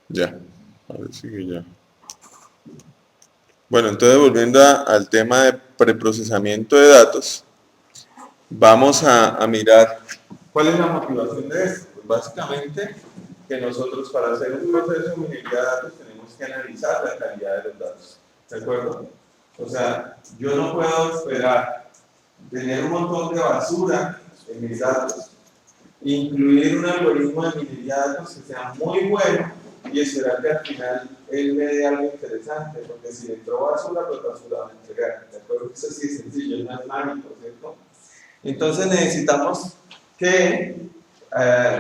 Ya, ahora sí que ya. Bueno, entonces volviendo al tema de preprocesamiento de datos, vamos a mirar cuál es la motivación de esto. Pues básicamente que nosotros para hacer un proceso de minería de datos tenemos que analizar la calidad de los datos. ¿De acuerdo? O sea, yo no puedo esperar tener un montón de basura en mis datos, incluir un algoritmo de minería de datos que sea muy bueno y esperar que al final él me dé algo interesante, porque si le entró basura, pues basura va a entregar. ¿De acuerdo? Eso sí es sencillo, no es mágico, ¿cierto? Entonces necesitamos que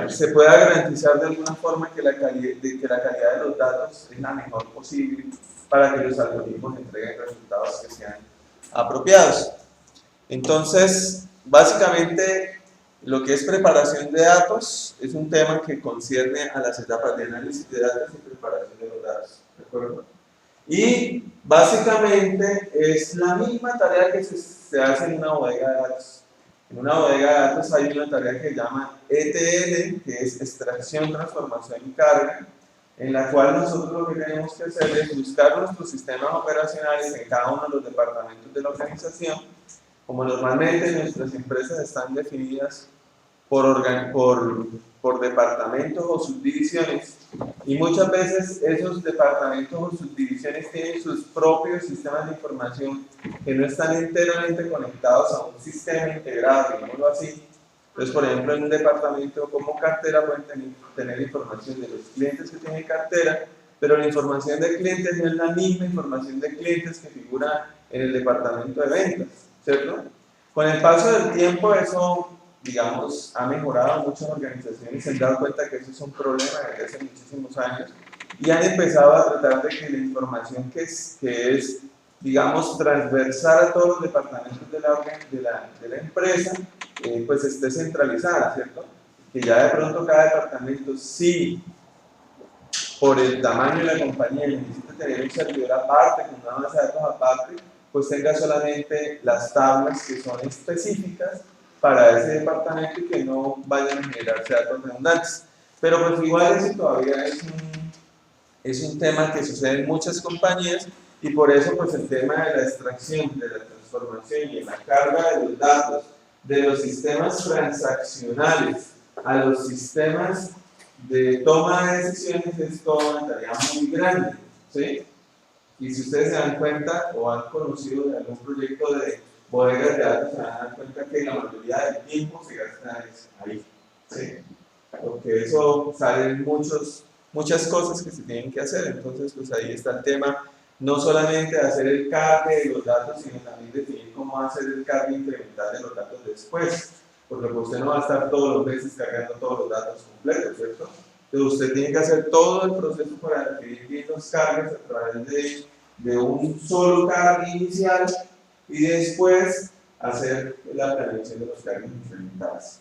se pueda garantizar de alguna forma que que la calidad de los datos es la mejor posible para que los algoritmos entreguen resultados que sean apropiados. Entonces, básicamente, lo que es preparación de datos es un tema que concierne a las etapas de análisis de datos y preparación de los datos. ¿De acuerdo? Y básicamente es la misma tarea que se hace en una bodega de datos. En una bodega de datos hay una tarea que se llama ETL, que es extracción, transformación y carga, en la cual nosotros lo que tenemos que hacer es buscar nuestros sistemas operacionales en cada uno de los departamentos de la organización. Como normalmente nuestras empresas están definidas por departamentos o subdivisiones, y muchas veces esos departamentos o subdivisiones tienen sus propios sistemas de información que no están enteramente conectados a un sistema integrado, digámoslo así. Entonces, por ejemplo, en un departamento como cartera pueden tener información de los clientes que tienen cartera, pero la información de clientes no es la misma información de clientes que figura en el departamento de ventas, ¿cierto? Con el paso del tiempo eso, digamos, ha mejorado. Muchas organizaciones se han dado cuenta que eso es un problema desde hace muchísimos años y han empezado a tratar de que la información que es digamos, transversal a todos los departamentos de la empresa, pues esté centralizada, ¿cierto? Que ya de pronto cada departamento sí, por el tamaño de la compañía necesita tener un servidor aparte, con una base de datos aparte, pues tenga solamente las tablas que son específicas para ese departamento y que no vayan a generarse datos redundantes. Pero pues igual eso todavía es un tema que sucede en muchas compañías y por eso pues el tema de la extracción, de la transformación y la carga de los datos de los sistemas transaccionales a los sistemas de toma de decisiones es toda una tarea muy grande, ¿sí? Y si ustedes se dan cuenta o han conocido de algún proyecto de bodegas de datos, se van a dar cuenta que la mayoría del tiempo se gasta ahí, ¿sí? Porque eso salen muchas cosas que se tienen que hacer, entonces pues ahí está el tema, no solamente de hacer el cargue de los datos, sino también definir cómo hacer el cargue incremental de los datos después, porque pues usted no va a estar todos los meses cargando todos los datos completos, ¿cierto? Entonces usted tiene que hacer todo el proceso para definir bien los cargos a través de un solo cargue inicial y después hacer la planeación de los cargos incrementales.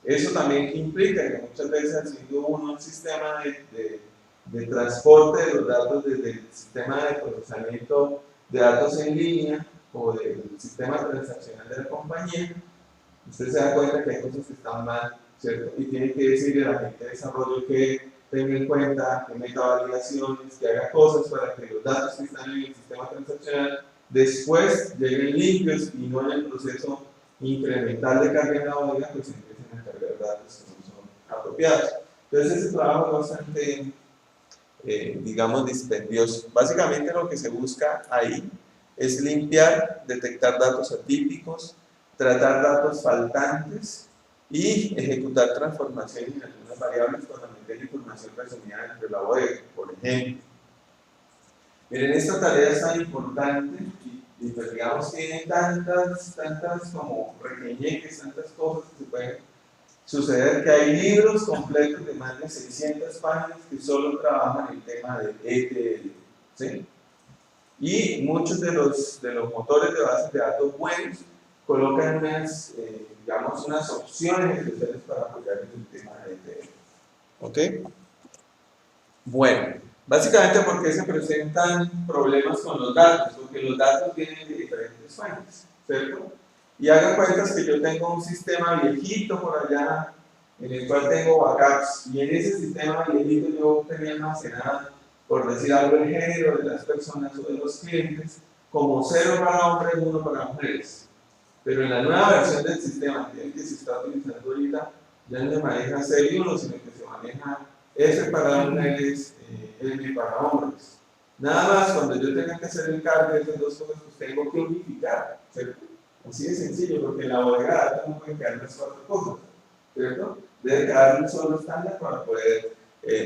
Eso también implica que muchas veces haciendo uno un sistema de transporte de los datos desde el sistema de procesamiento de datos en línea o del sistema transaccional de la compañía, usted se da cuenta que hay cosas que están mal, ¿cierto? Y tiene que decirle a la gente de desarrollo que tenga en cuenta, que meta validaciones, que haga cosas para que los datos que están en el sistema transaccional después lleguen limpios y no en el proceso incremental de carga en la bodega, pues empiecen a cargar datos que no son apropiados. Entonces ese trabajo es bastante, digamos, dispendioso. Básicamente lo que se busca ahí es limpiar, detectar datos atípicos, tratar datos faltantes y ejecutar transformaciones en algunas variables para meter información resumida entre la bodega, por ejemplo. Miren, esta tarea es tan importante y pues digamos tiene tantas como requeñeques, tantas cosas que se pueden suceder, que hay libros completos de más de 600 páginas que solo trabajan el tema de ETL, ¿sí? Y muchos de los motores de bases de datos buenos colocan digamos, unas opciones especiales para apoyar el tema de ETL. ¿Ok? Bueno, básicamente porque se presentan problemas con los datos, porque los datos vienen de diferentes fuentes, ¿cierto? Y hagan cuentas que yo tengo un sistema viejito por allá en el cual tengo backups, y en ese sistema Miguelito yo tenía almacenada, por decir algo, el género de las personas o de los clientes, como 0 para hombres, 1 para mujeres. Pero en la nueva versión del sistema, que se está utilizando ahorita, ya no se maneja 0 y 1, sino que se maneja F para mujeres, M para hombres. Nada más, cuando yo tenga que hacer el cambio de esas dos cosas, pues tengo que unificar, ¿cierto? Así de sencillo, porque en la bodega de datos no pueden quedar las 4 cosas, ¿cierto? Debe quedar un solo estándar para poder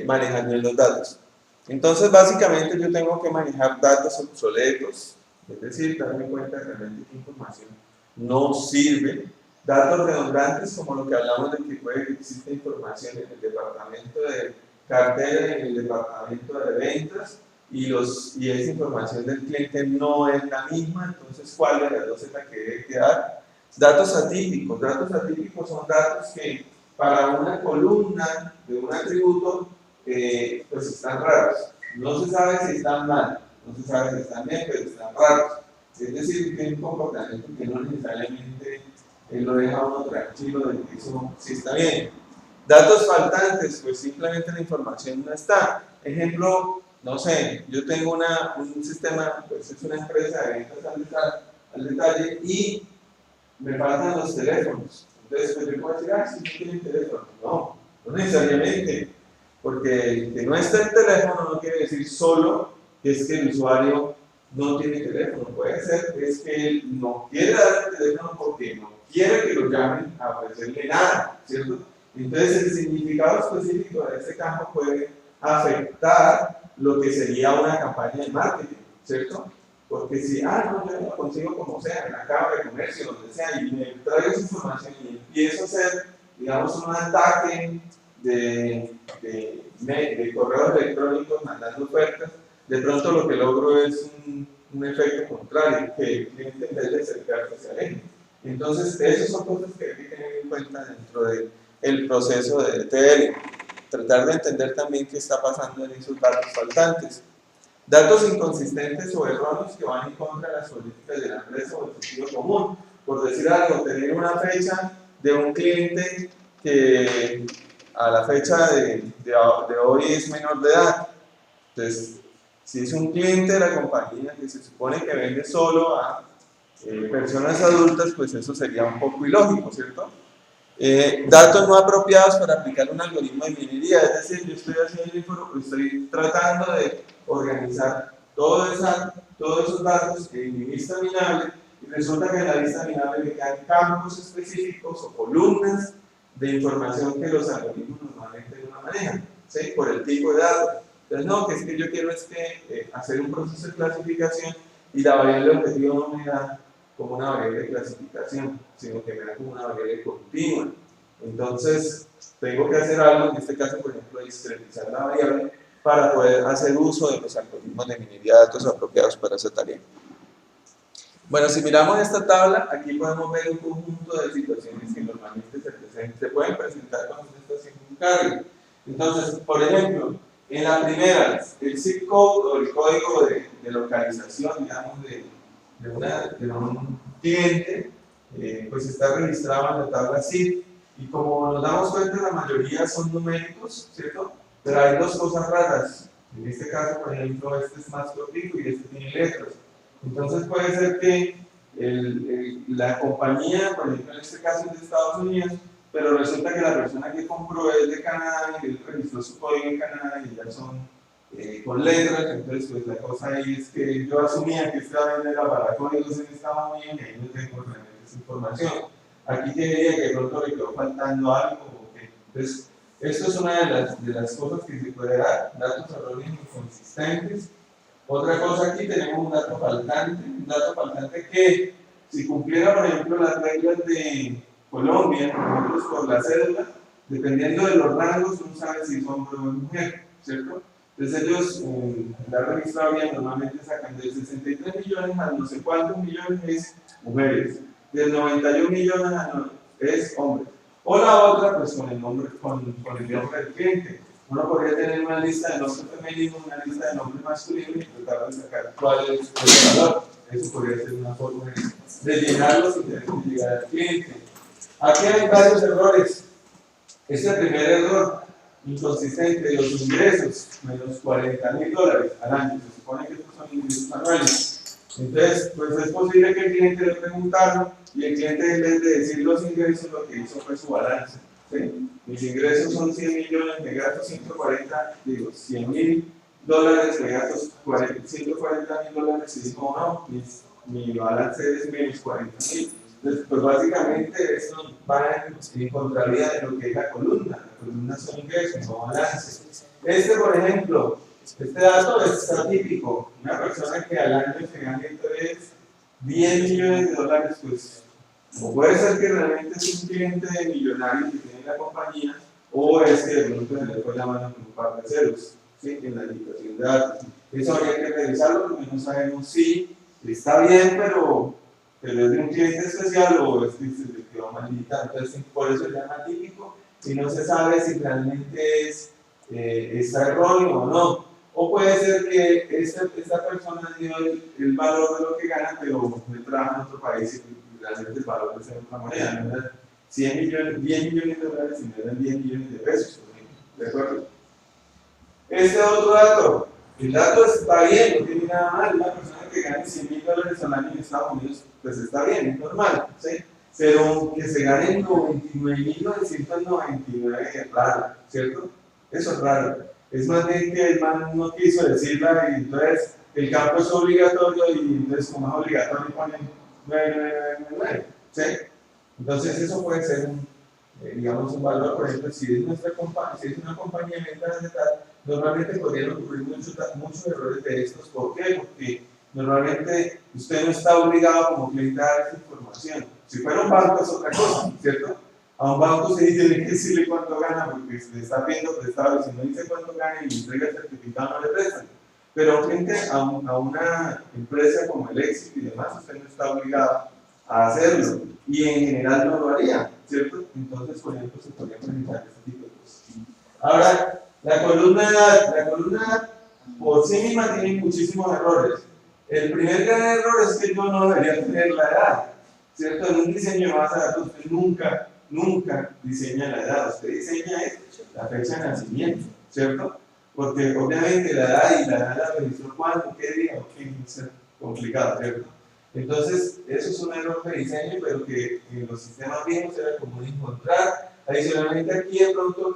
manejar bien los datos. Entonces, básicamente, yo tengo que manejar datos obsoletos, es decir, darme cuenta realmente qué información no sirve. Datos redundantes, como lo que hablamos de que puede que exista información en el departamento de cartera, en el departamento de ventas, y esa información del cliente no es la misma, entonces, ¿cuál de las dos es la que debe quedar? Datos atípicos son datos que para una columna de un atributo, pues están raros. No se sabe si están mal, no se sabe si están bien, pero están raros. Es decir, que hay un comportamiento que no necesariamente lo deja uno tranquilo de que eso sí está bien. Datos faltantes, pues simplemente la información no está. Ejemplo, no sé, yo tengo un sistema, pues es una empresa de ventas al detalle y me faltan los teléfonos. Entonces, pues yo puedo decir, sí, no tienen teléfono. No, no necesariamente, porque que no esté el teléfono no quiere decir solo que es que el usuario no tiene teléfono. Puede ser que es que él no quiere dar el teléfono porque no quiere que lo llamen a ofrecerle nada, ¿cierto? Entonces, el significado específico de este campo puede afectar lo que sería una campaña de marketing, ¿cierto? Porque si, no, yo lo consigo como sea, en la cámara de comercio, donde sea, y me traigo esa información y empiezo a hacer, digamos, un ataque de correos electrónicos mandando ofertas, de pronto lo que logro es un efecto contrario, que el cliente en vez de acercarse se aleje. Entonces, esas son cosas que hay que tener en cuenta dentro del proceso de ETL. Tratar de entender también qué está pasando en esos datos faltantes. Datos inconsistentes o erróneos que van en contra de las políticas de la empresa o del sentido común. Por decir algo, tener una fecha de un cliente que a la fecha de hoy es menor de edad. Entonces, si es un cliente de la compañía que se supone que vende solo a personas adultas, pues eso sería un poco ilógico, ¿cierto? Datos no apropiados para aplicar un algoritmo de minería, es decir, yo estoy tratando de organizar todos esos datos en mi lista minable y resulta que en la lista minable me quedan campos específicos o columnas de información que los algoritmos normalmente no manejan, ¿sí? Por el tipo de datos. Entonces, no, que es que yo quiero hacer un proceso de clasificación y la variable objetivo no me da como una variable de clasificación, sino que me da como una variable continua. Entonces, tengo que hacer algo, en este caso, por ejemplo, discretizar la variable para poder hacer uso de los algoritmos de minería de datos apropiados para esa tarea. Bueno, si miramos esta tabla, aquí podemos ver un conjunto de situaciones que normalmente se pueden presentar cuando se está haciendo un cargo. Entonces, por ejemplo, en la primera, el zip code o el código de localización, digamos, de un cliente, pues está registrado en la tabla zip. Y como nos damos cuenta, la mayoría son numéricos, ¿cierto? Pero hay dos cosas raras. En este caso, por ejemplo, este es más cortico y este tiene letras. Entonces puede ser que la compañía, por ejemplo, en este caso es de Estados Unidos, pero resulta que la persona que compró es de Canadá y él registró su código en Canadá y ya son con letras. Entonces, pues la cosa ahí es que yo asumía que esta vaina era para códigos en Estados Unidos y ahí no tengo realmente esa información. Aquí te diría que de pronto le quedó faltando algo. Entonces, esto es una de las cosas que se puede dar, datos erróneos inconsistentes. Otra cosa, aquí tenemos un dato faltante que si cumpliera, por ejemplo, las reglas de Colombia, nosotros por la cédula, dependiendo de los rangos, uno sabe si es hombre o mujer, ¿cierto? Entonces ellos, la registraduría normalmente sacan del 63 millones a no sé cuántos millones es mujeres, del 91 millones a es hombres. O la otra, pues con el nombre del cliente. Uno podría tener una lista de nombres femeninos, una lista de nombres masculinos y tratar de sacar cuál es el valor. Eso podría ser una forma de llenarlos y tener que llegar al cliente. Aquí hay varios errores. Este primer error inconsistente, los ingresos menos $40.000 al año, se supone que estos son ingresos anuales. Entonces, pues es posible que el cliente le preguntaron y el cliente, en vez de decir los ingresos, lo que hizo fue su balance. ¿Sí? Mis ingresos son 100 millones, me gasto 100 mil dólares, me gasto $140.000 y digo, no, mi balance es menos 40.000. Entonces, pues básicamente esto va en contravía de lo que es la columna. La columna son ingresos, no balance. Por ejemplo, este dato es atípico. Una persona que al año se gane 10 millones de dólares, pues, o puede ser que realmente es un cliente millonario que tiene la compañía, o es que de pronto se le fue la mano con un par de ceros, ¿sí? En la indicación de datos. Eso habría que revisarlo porque no sabemos si está bien, pero es de un cliente especial o es que se le quedó maldita. Entonces, por eso se llama típico y no se sabe si realmente está erróneo o no. O puede ser que esta persona dio el valor de lo que gana, pero le trabaja en otro país y realmente el valor es en otra moneda. No eran 10 millones de dólares y no eran 10 millones de pesos. ¿De acuerdo? Este otro dato. El dato está bien, no tiene nada mal. Una persona que gane $100.000 al año en Estados Unidos, pues está bien, es normal. ¿Sí? Pero que se ganen 99.999 es raro, ¿cierto? Eso es raro. Es más bien que el man no quiso decirla y entonces el campo es obligatorio y entonces como es obligatorio ponen 9999, ¿sí? Entonces eso puede ser digamos un valor. Por ejemplo, si es una compañía de ventas de tal, normalmente podrían ocurrir muchos errores de estos. ¿Por qué? Porque normalmente usted no está obligado como cliente a dar esa información. Si fuera un banco es otra cosa, ¿cierto? A un banco se tiene que decirle cuánto gana porque se le está pidiendo prestado y si no dice cuánto gana y le entrega el certificado no le prestan. Pero frente a una empresa como el Éxito y demás, usted no está obligado a hacerlo y en general no lo haría, ¿cierto? Entonces, por ejemplo, se podría presentar este tipo de cosas. Ahora, la columna edad por sí misma tiene muchísimos errores. El primer gran error es que yo no debería tener la edad, ¿cierto? En un diseño de base de datos usted nunca diseña la edad, usted diseña la fecha de nacimiento, ¿cierto? Porque obviamente la edad y la edad la registró cuándo, qué día, ok, es complicado, ¿cierto? Entonces, eso es un error de diseño, pero que en los sistemas viejos era común encontrar. Adicionalmente aquí de pronto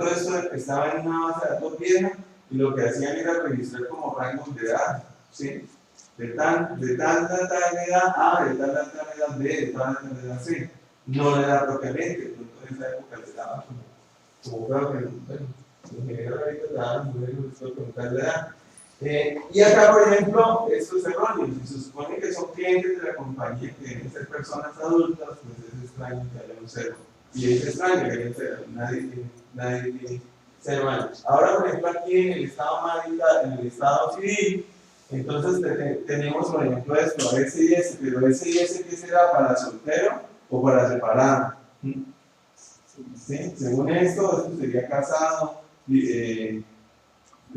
esto estaba en una base de datos vieja y lo que hacían era registrar como rangos de edad, ¿sí? De tal edad A, de tal edad B, de tal edad C. No la edad propiamente, de pronto en esa época le daban como creo que, bueno, en general ahorita le daban muy bien, les preguntar la edad. Y acá, por ejemplo, estos erróneos, si se supone que son clientes de la compañía, que deben ser personas adultas, pues es extraño que haya un cero. Y es extraño que haya un cero, nadie tiene 0 años. Ahora, por ejemplo, aquí en el estado civil, entonces tenemos, por ejemplo, esto, SIS, pero SIS, ¿qué será? ¿Para soltero o para separado? ¿Sí? Según esto sería casado,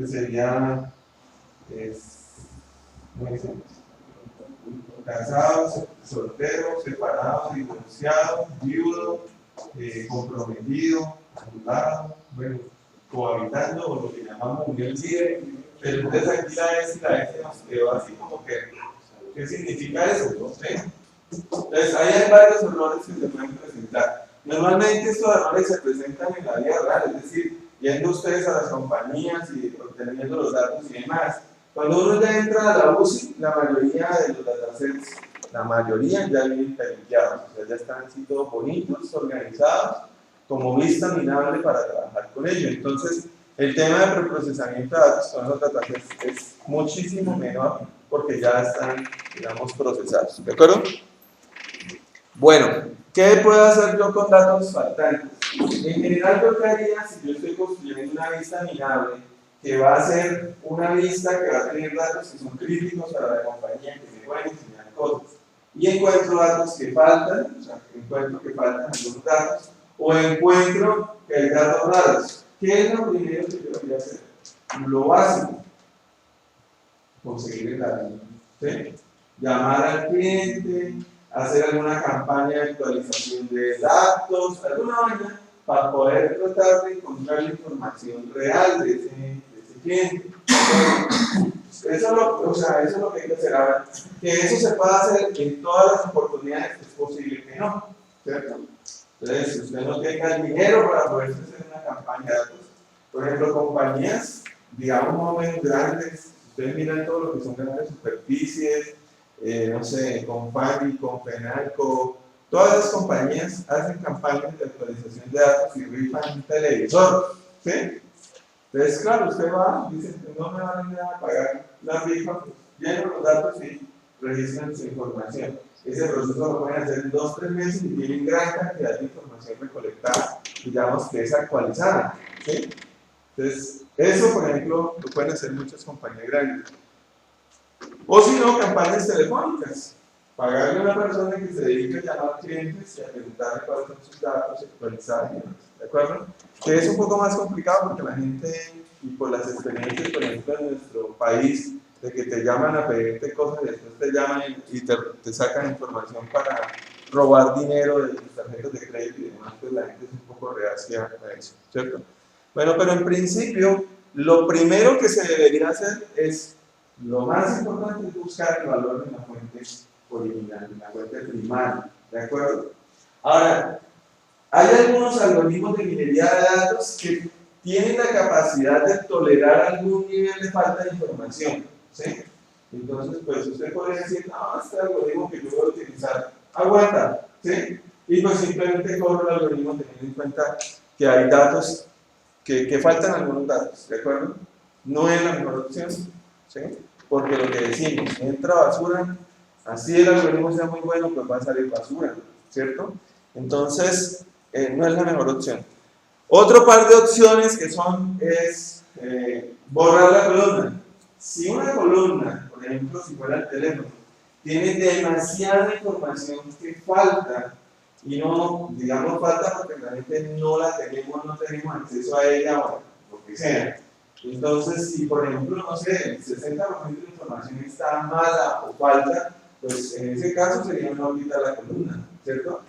sería casados, solteros, separados, divorciados, viudo, comprometido, anulado, bueno, cohabitando, o lo que llamamos unión libre. Pero entonces aquí la S y la S nos quedó así como que, ¿qué significa eso? ¿Sí? Entonces ahí hay varios errores que se pueden presentar. Normalmente estos errores se presentan en la vida real, es decir, yendo ustedes a las compañías y obteniendo los datos y demás. Cuando uno ya entra a la UCI, la mayoría de los datasets, la mayoría ya vienen limpiados, o sea, ya están así todos bonitos, organizados, como vista minable para trabajar con ellos. Entonces, el tema de preprocesamiento de datos con los datasets es muchísimo menor porque ya están, digamos, procesados. ¿De acuerdo? Bueno, ¿qué puedo hacer yo con datos faltantes? En general, yo qué haría si yo estoy construyendo una vista minable que va a ser una lista que va a tener datos que son críticos para la compañía, que me pueden enseñar cosas. Y encuentro datos que faltan, o sea, encuentro que faltan algunos datos, o encuentro que hay datos raros. ¿Qué es lo primero que yo voy a hacer? Lo básico, conseguir el dato, ¿sí? Llamar al cliente, hacer alguna campaña de actualización de datos, alguna vaina para poder tratar de encontrar la información real de ese cliente. Eso es lo que hay que hacer ahora. Que eso se pueda hacer en todas las oportunidades, es posible que no, ¿cierto? Entonces, si usted no tenga el dinero para poder hacer una campaña de datos, por ejemplo, compañías, digamos, más o menos grandes, ustedes miran todo lo que son grandes superficies, no sé, Confagri, Confenalco, todas las compañías hacen campañas de actualización de datos y rifan un televisor, ¿sí? Entonces, claro, usted va, dice, no me van a ir a pagar la rifa, pues llenan los datos y registran su información. Ese proceso lo pueden hacer en 2 o 3 meses y tienen gran cantidad de información recolectada, digamos que es actualizada, ¿sí? Entonces, eso, por ejemplo, lo pueden hacer muchas compañías grandes. O si no, campañas telefónicas. Pagarle a una persona que se dedique a llamar clientes y a preguntarle cuáles son sus datos, actualizar y demás. ¿De acuerdo? Que es un poco más complicado porque la gente, y por las experiencias, por ejemplo, en nuestro país, de que te llaman a pedirte cosas y después te llaman y te sacan información para robar dinero de tus tarjetas de crédito y demás, pues la gente es un poco reacia a eso, ¿cierto? Bueno, pero en principio, lo primero que se debería hacer es, lo más importante es buscar el valor en la fuente original, en la fuente primaria, ¿de acuerdo? Ahora, hay algunos algoritmos de minería de datos que tienen la capacidad de tolerar algún nivel de falta de información, ¿sí? Entonces, pues usted podría decir, no, este algoritmo que yo voy a utilizar aguanta, ¿sí? Y pues simplemente corro el algoritmo teniendo en cuenta que hay datos, que faltan algunos datos, ¿de acuerdo? No es la mejor opción, ¿sí? Porque lo que decimos, entra basura, así el algoritmo sea muy bueno, pues va a salir basura, ¿cierto? Entonces, no es la mejor opción. Otro par de opciones que son es borrar la columna. Si una columna, por ejemplo, si fuera el teléfono, tiene demasiada información que falta, y no, digamos, falta porque realmente no la tenemos, no tenemos acceso a ella o lo que sea. Entonces, si por ejemplo, no sé, el 60% de la información está mala o falta, pues en ese caso sería mejor quitar la columna, ¿cierto?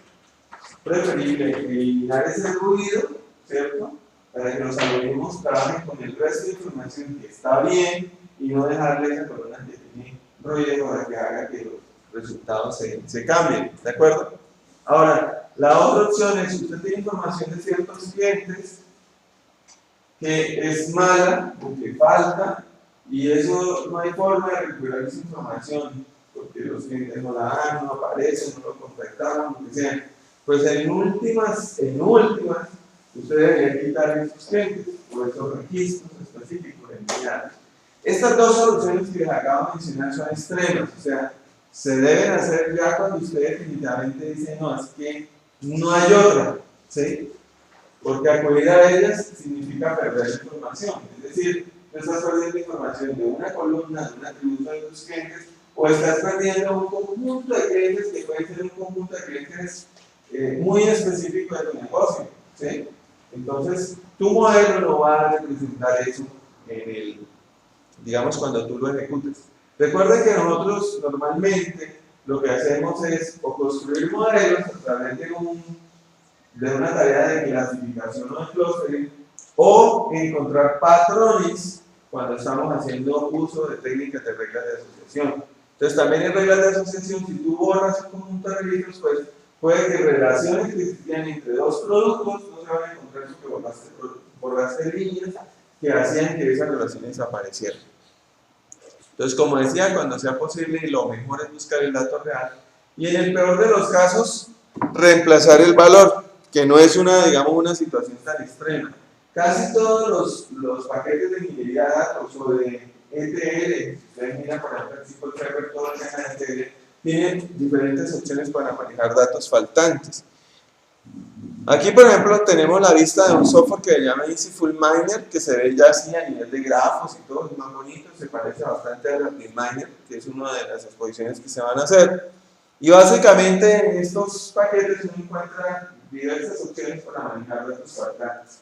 Preferible eliminar ese ruido, ¿cierto? Para que los algoritmos trabajen con el resto de información que está bien y no dejarle esa columna que tiene ruido para que haga que los resultados se cambien, ¿de acuerdo? Ahora, la otra opción es, si usted tiene información de ciertos clientes que es mala o que falta, y eso no hay forma de recuperar esa información, porque los clientes no la dan, no aparecen, no lo contactaron, lo que sea. Pues en últimas, usted debería quitar esos clientes o esos registros específicos enviados. Estas dos soluciones que les acabo de mencionar son extremas, o sea, se deben hacer ya cuando usted definitivamente dice, no, es que no hay otra, ¿sí? Porque acudir a ellas significa perder información, es decir, tú estás perdiendo información de una columna, de un atributo de tus clientes, o estás perdiendo un conjunto de clientes que puede ser un conjunto de clientes muy específico de tu negocio, ¿sí? Entonces, tu modelo no va a representar eso digamos, cuando tú lo ejecutes. Recuerden que nosotros normalmente lo que hacemos es o construir modelos a través de una tarea de clasificación o de clustering, o encontrar patrones cuando estamos haciendo uso de técnicas de reglas de asociación. Entonces, también en reglas de asociación, si tú borras un conjunto de registros, pues puede que relaciones que existían entre dos productos no se van a encontrar porque borraste líneas que hacían que esas relaciones aparecieran. Entonces, como decía, cuando sea posible, lo mejor es buscar el dato real y en el peor de los casos, reemplazar el valor, que no es una situación tan extrema. Casi todos los paquetes de minería de datos o de ETL, ustedes miran por ejemplo el SQL Server, todo el tema de ETL, tienen diferentes opciones para manejar datos faltantes. Aquí, por ejemplo, tenemos la vista de un software que se llama Easyful Miner, que se ve ya así a nivel de grafos y todo, es más bonito, se parece bastante a Miner, que es una de las exposiciones que se van a hacer. Y básicamente en estos paquetes uno encuentra diversas opciones para manejar datos faltantes.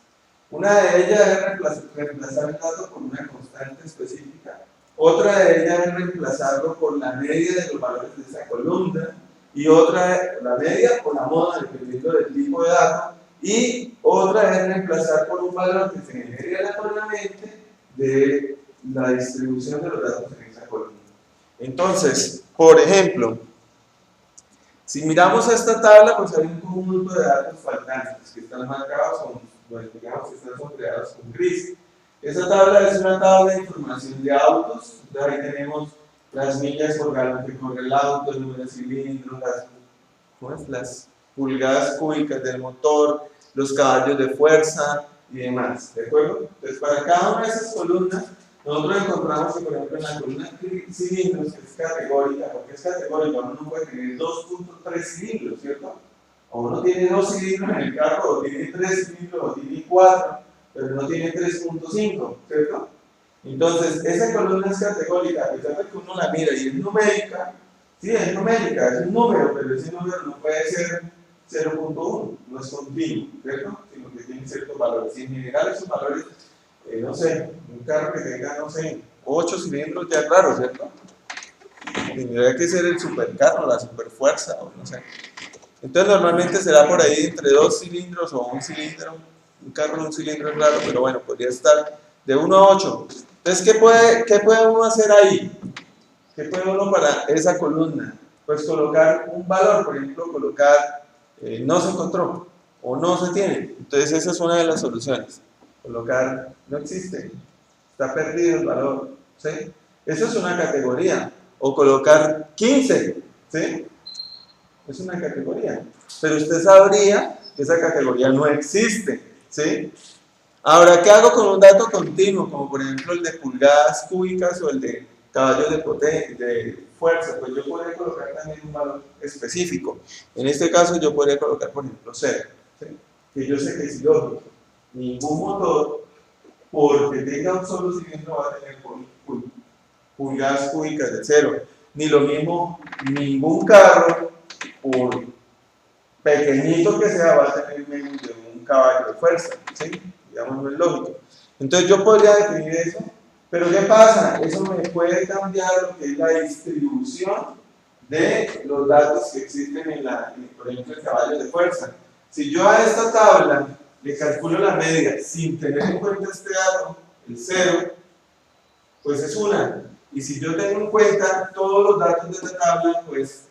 Una de ellas es reemplazar el dato por una constante específica. Otra de ellas es reemplazarlo por la media de los valores de esa columna. Y otra, la media por la moda, dependiendo del tipo de dato. y otra es reemplazar por un valor que se genere aleatoriamente de la distribución de los datos en esa columna. Entonces, por ejemplo, si miramos esta tabla, pues hay un conjunto de datos faltantes que están marcados con, bueno, digamos que están sombreados con gris. Esta tabla es una tabla de información de autos. Ahí tenemos las millas por galón que corre el auto, el número de cilindros, las pulgadas cúbicas del motor, los caballos de fuerza y demás. ¿De acuerdo? Entonces, para cada una de esas columnas, nosotros encontramos que, por ejemplo, en la columna cilindros, que es categórica, porque es categórica, uno no puede tener 2.3 cilindros, ¿cierto? O uno tiene 2 cilindros en el carro, o tiene 3 cilindros, o tiene 4, pero no tiene 3.5, ¿cierto? Entonces, esa columna es categórica, a pesar de que uno la mira y es numérica, sí, es numérica, es un número, pero ese número no puede ser 0.1, no es continuo, ¿cierto? Sino que tiene ciertos valores. Y en general esos valores, no sé, un carro que tenga, no sé, 8 cilindros ya claro, ¿cierto? Tendría que ser el supercarro, la superfuerza, o no sé. Entonces normalmente será por ahí entre 2 cilindros o 1 cilindro. Un carro de 1 cilindro es raro, pero bueno, podría estar de 1 a 8. Entonces, ¿qué puede uno hacer ahí? ¿Qué puede uno para esa columna? Pues colocar un valor, por ejemplo, colocar no se encontró o no se tiene. Entonces esa es una de las soluciones. Colocar no existe, está perdido el valor, ¿sí? Eso es una categoría. O colocar 15, ¿sí? Es una categoría. Pero usted sabría que esa categoría no existe, ¿sí? Ahora, ¿qué hago con un dato continuo? Como por ejemplo el de pulgadas cúbicas o el de caballos de fuerza. Pues yo podría colocar también un valor específico. En este caso yo podría colocar, por ejemplo, 0. ¿Sí? Que yo sé que es ilógico. Ningún motor, porque tenga un solo cilindro, va a tener pulgadas cúbicas de 0. Ni lo mismo, ningún carro, por pequeñito que sea, va a tener menos de un caballo de fuerza. ¿Sí? Digamos, no es lógico. Entonces yo podría definir eso, pero ¿qué pasa? Eso me puede cambiar lo que es la distribución de los datos que existen por ejemplo, en caballos de fuerza. Si yo a esta tabla le calculo la media sin tener en cuenta este dato, el 0, pues es 1. Y si yo tengo en cuenta todos los datos de esta tabla, pues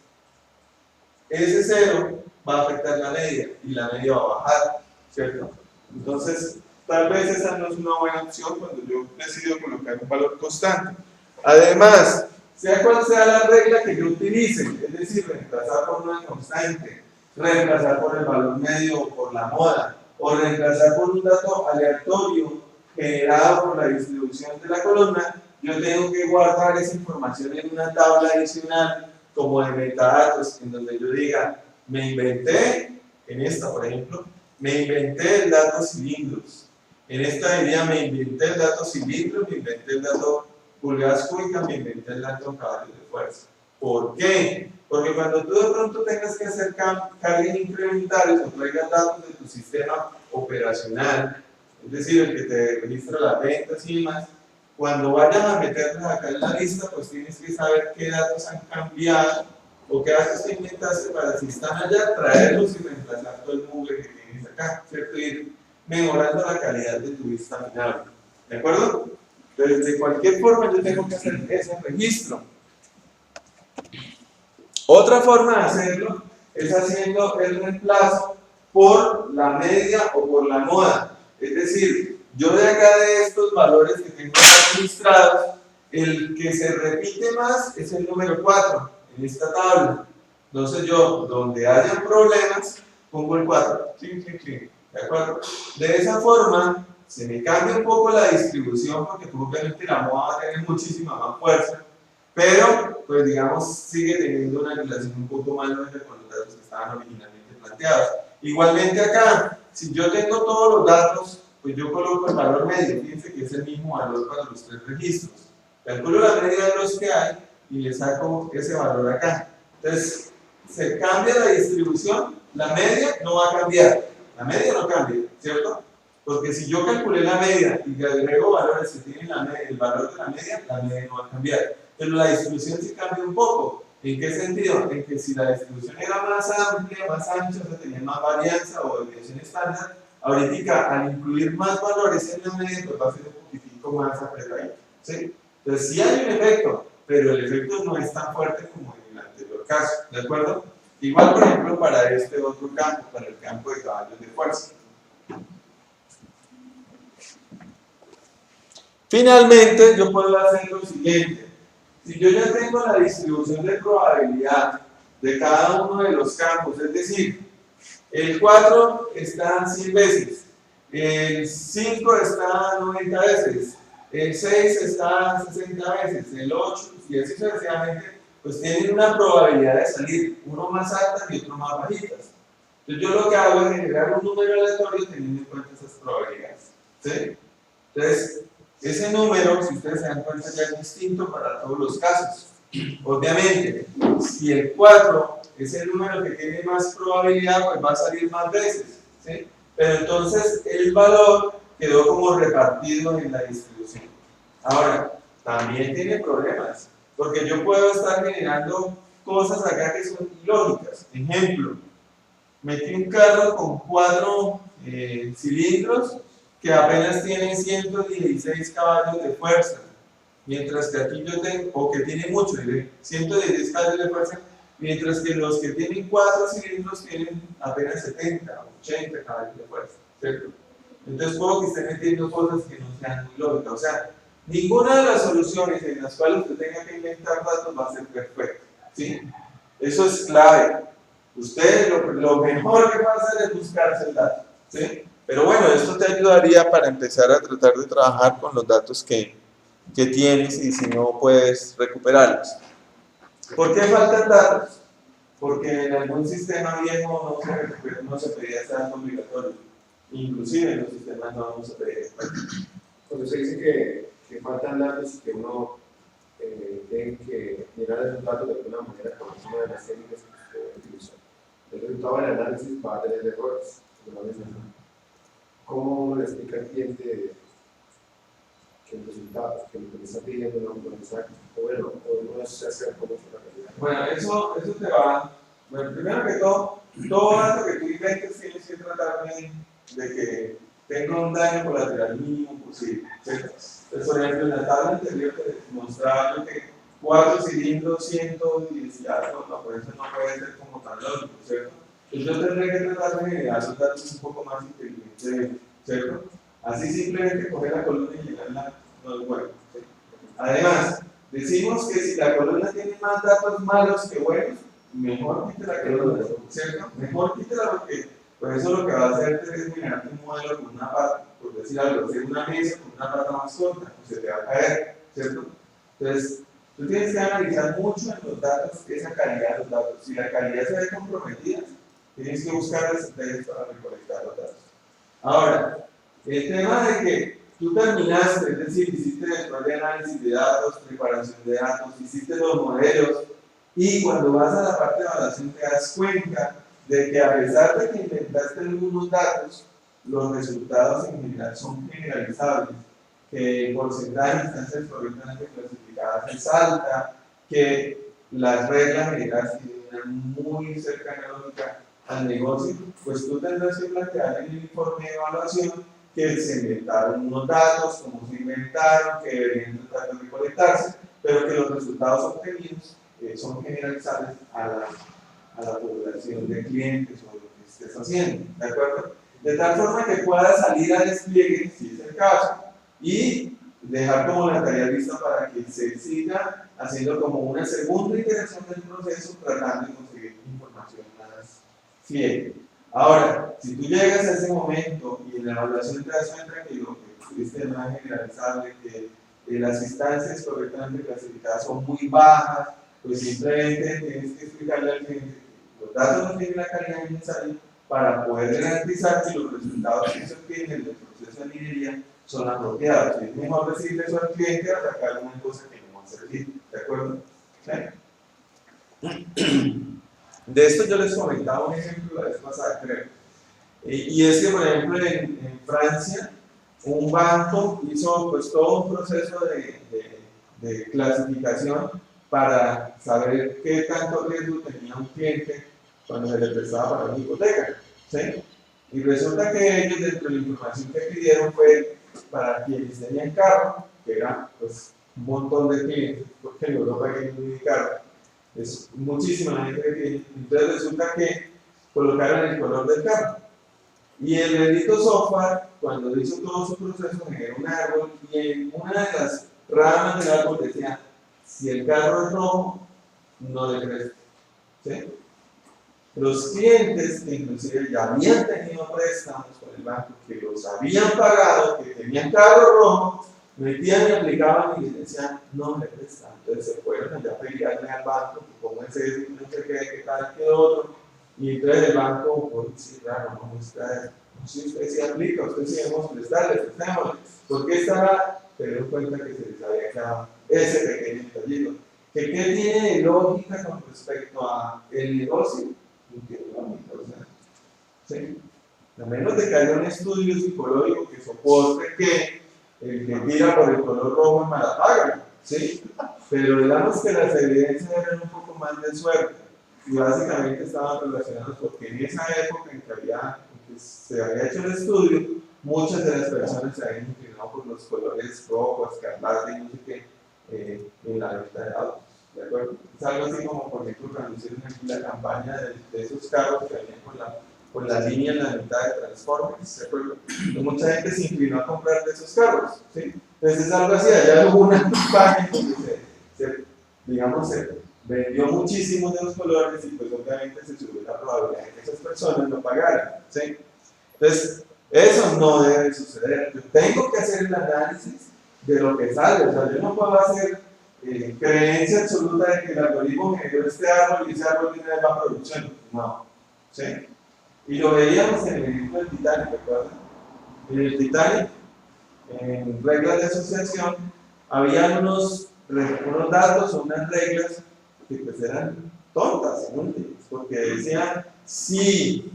ese 0 va a afectar la media y la media va a bajar, ¿cierto? Entonces, tal vez esa no es una buena opción cuando yo decido colocar un valor constante. Además, sea cual sea la regla que yo utilice, es decir, reemplazar por una constante, reemplazar por el valor medio o por la moda, o reemplazar por un dato aleatorio generado por la distribución de la columna, yo tengo que guardar esa información en una tabla adicional como de metadatos, en donde yo diga, me inventé, en esta por ejemplo, me inventé el dato cilindros. En esta diría, me inventé el dato cilindros, me inventé el dato pulgadas cúbicas, me inventé el dato caballos de fuerza. ¿Por qué? Porque cuando tú de pronto tengas que hacer cargas incrementales o traigas datos de tu sistema operacional, es decir, el que te registra las ventas y demás, cuando vayas a meterlos acá en la lista, pues tienes que saber qué datos han cambiado o qué datos te inventaste para, si están allá, traerlos y reemplazar todo el mugre que tienes acá, ¿cierto? Ir mejorando la calidad de tu vista final. ¿De acuerdo? Entonces, de cualquier forma, yo tengo que hacer ese registro. Otra forma de hacerlo es haciendo el reemplazo por la media o por la moda. Es decir, yo de acá de estos valores que tengo registrados, el que se repite más es el número 4 en esta tabla. Entonces yo, donde haya problemas, pongo el 4. ¿De acuerdo? De esa forma, se me cambia un poco la distribución, porque obviamente la moda va a tener muchísima más fuerza, pero, pues digamos, sigue teniendo una relación un poco más lógica con los datos que estaban originalmente planteados. Igualmente acá, si yo tengo todos los datos, pues yo coloco el valor medio, fíjense que es el mismo valor para los 3 registros. Calculo la media de los que hay y le saco ese valor acá. Entonces, se cambia la distribución, la media no va a cambiar, la media no cambia, ¿cierto? Porque si yo calculé la media y le agrego valores que tienen el valor de la media no va a cambiar. Pero la distribución sí cambia un poco. ¿En qué sentido? En que si la distribución era más amplia, más ancha, o sea, tenía más varianza o desviación estándar, ahorita al incluir más valores en la media, pues va a ser un poquitico más apretadito, ¿sí? Entonces sí hay un efecto, pero el efecto no es tan fuerte como en el anterior caso, ¿de acuerdo? Igual, por ejemplo, para este otro campo, para el campo de caballos de fuerza. Finalmente, yo puedo hacer lo siguiente. Si yo ya tengo la distribución de probabilidad de cada uno de los campos, es decir, el 4 está 100 veces, el 5 está 90 veces, el 6 está 60 veces, el 8, y así sucesivamente, pues tienen una probabilidad de salir, uno más alta y otro más bajitas. Entonces yo lo que hago es generar un número aleatorio teniendo en cuenta esas probabilidades, ¿sí? Entonces, ese número, si ustedes se dan cuenta, ya es distinto para todos los casos. Obviamente, si el 4 es el número que tiene más probabilidad, pues va a salir más veces, ¿sí? Pero entonces el valor quedó como repartido en la distribución. Ahora, también tiene problemas, porque yo puedo estar generando cosas acá que son ilógicas. Ejemplo, metí un carro con 4 cilindros que apenas tiene 116 caballos de fuerza, mientras que aquí yo tengo, o que tiene mucho, 116 caballos de fuerza, mientras que los que tienen 4 cilindros tienen apenas 70 o 80 caballos de fuerza, ¿cierto? Entonces puedo que esté metiendo cosas que no sean muy lógicas, o sea, ninguna de las soluciones en las cuales usted tenga que inventar datos va a ser perfecta, ¿sí? Eso es clave. Usted lo mejor que va a hacer es buscarse el dato, ¿sí? Pero bueno, esto te ayudaría para empezar a tratar de trabajar con los datos que tienes y si no puedes recuperarlos. ¿Por qué faltan datos? Porque en algún sistema viejo no se pedía ese dato obligatorio. Inclusive en los sistemas no se pedía. Cuando se dice que faltan datos y que uno tiene que mirar esos datos de alguna manera con encima de las técnicas que se utilizan, el resultado del análisis va a tener errores. ¿Cómo uno le explica al cliente que el resultado, que lo que le está pidiendo no está bueno, o no se hace como la realidad? Bueno, eso te va. Bueno, primero que todo dato que tú inventes tienes que tratar de que tenga un daño colateral mínimo posible, ¿cierto? Entonces, por ejemplo, en la tabla anterior te mostraba yo que 4 cilindros, 110 y algo, no, por eso no puede ser como tan lógico, ¿cierto? Entonces yo tendré que tratar de generar los datos un poco más inteligentes, ¿cierto? Así simplemente coger la columna y llenarla no es bueno, ¿sí? Además, decimos que si la columna tiene más datos malos que buenos, mejor quite la columna, ¿cierto? Mejor quítela porque por eso lo que va a hacer es generar un modelo con una pata, por decir algo, hacer una mesa con una pata más corta, pues se te va a caer, ¿cierto? Entonces, tú tienes que analizar mucho en los datos esa calidad de los datos. Si la calidad se ve comprometida, tienes que buscar estrategias para recolectar los datos. Ahora, el tema de que tú terminaste, es decir, hiciste después de análisis de datos, preparación de datos, hiciste los modelos, y cuando vas a la parte de evaluación te das cuenta de que a pesar de que inventaste algunos datos, los resultados en general son generalizables, que el porcentaje de instancias correctamente clasificadas es alta, que las reglas generales tienen una muy cercana lógica al negocio, pues tú tendrás que plantear en el informe de evaluación que se inventaron unos datos, cómo se inventaron, que deberían tratar de recolectarse, pero que los resultados obtenidos son generalizables a la población de clientes o lo que estés haciendo, ¿de acuerdo? De tal forma que pueda salir a despliegue, si es el caso, y dejar como la tarea lista para que se siga haciendo como una segunda iteración del proceso tratando de conseguir información más fiel. Ahora, si tú llegas a ese momento y en la evaluación te das cuenta que lo que tuviste no es generalizable, que las instancias correctamente clasificadas son muy bajas, pues simplemente tienes que explicarle al cliente que los datos no tienen la calidad necesaria para poder garantizar que los resultados que se obtienen del proceso de minería son apropiados. Es mejor decirle eso al cliente a sacar una cosa que no va a servir, ¿de acuerdo? ¿Sí? De esto yo les comentaba un ejemplo la vez pasada, creo. Y es que, por ejemplo, en Francia, un banco hizo pues todo un proceso de clasificación para saber qué tanto riesgo tenía un cliente cuando se le prestaba para una hipoteca, ¿sí? Y resulta que ellos, dentro de la información que pidieron, fue para quienes tenían carro, que era pues un montón de clientes, porque en Europa hay muy carro, es muchísima gente que tiene. Entonces resulta que colocaron el color del carro. Y el bendito software, cuando hizo todo su proceso, generó un árbol y en una de las ramas del árbol decía: si el carro es rojo, no le presto, ¿sí? Los clientes que inclusive ya habían tenido préstamos con el banco, que los habían pagado, que tenían carro rojo, metían y aplicaban y les decían: no me prestan. Entonces se fueron allá a pelearle al banco, que cómo es eso, no sé qué tal, qué otro. Y entonces el banco, pues sí, claro, no muestra, si usted sí aplica, usted sí debemos prestarle, prestémosle. ¿Por qué estaba? Se dieron cuenta que se les había quedado ese pequeño detallito. ¿Qué tiene de lógica con respecto a el negocio? No tiene lógica, o sea, ¿sí? A menos de que haya un estudio psicológico que soporte que el que tira por el color rojo es mala paga, ¿sí? Pero digamos que las evidencias eran un poco más de suerte y básicamente estaban relacionadas porque en esa época en que se había hecho el estudio, muchas de las personas se habían inclinado por los colores rojos, escarlata y no sé qué en la venta de autos, ¿de acuerdo? Es algo así como, por ejemplo, cuando hicieron aquí la campaña de esos carros que venían con la línea en la mitad de Transformers, ¿de acuerdo? Entonces, mucha gente se inclinó a comprar de esos carros, ¿sí? Entonces es algo así, allá hubo una campaña donde digamos, se vendió muchísimo de los colores y pues obviamente se subió la probabilidad de que esas personas no pagaran, ¿sí? Entonces, eso no debe suceder. Yo tengo que hacer el análisis de lo que sale, o sea, yo no puedo hacer creencia absoluta de que el algoritmo generó este árbol y ese árbol tiene baja producción, no, ¿sí? Y lo veíamos en el ejemplo del Titanic, ¿recuerdan? En el Titanic, en reglas de asociación, había unos datos o unas reglas que pues eran tontas, inútiles, porque decían: si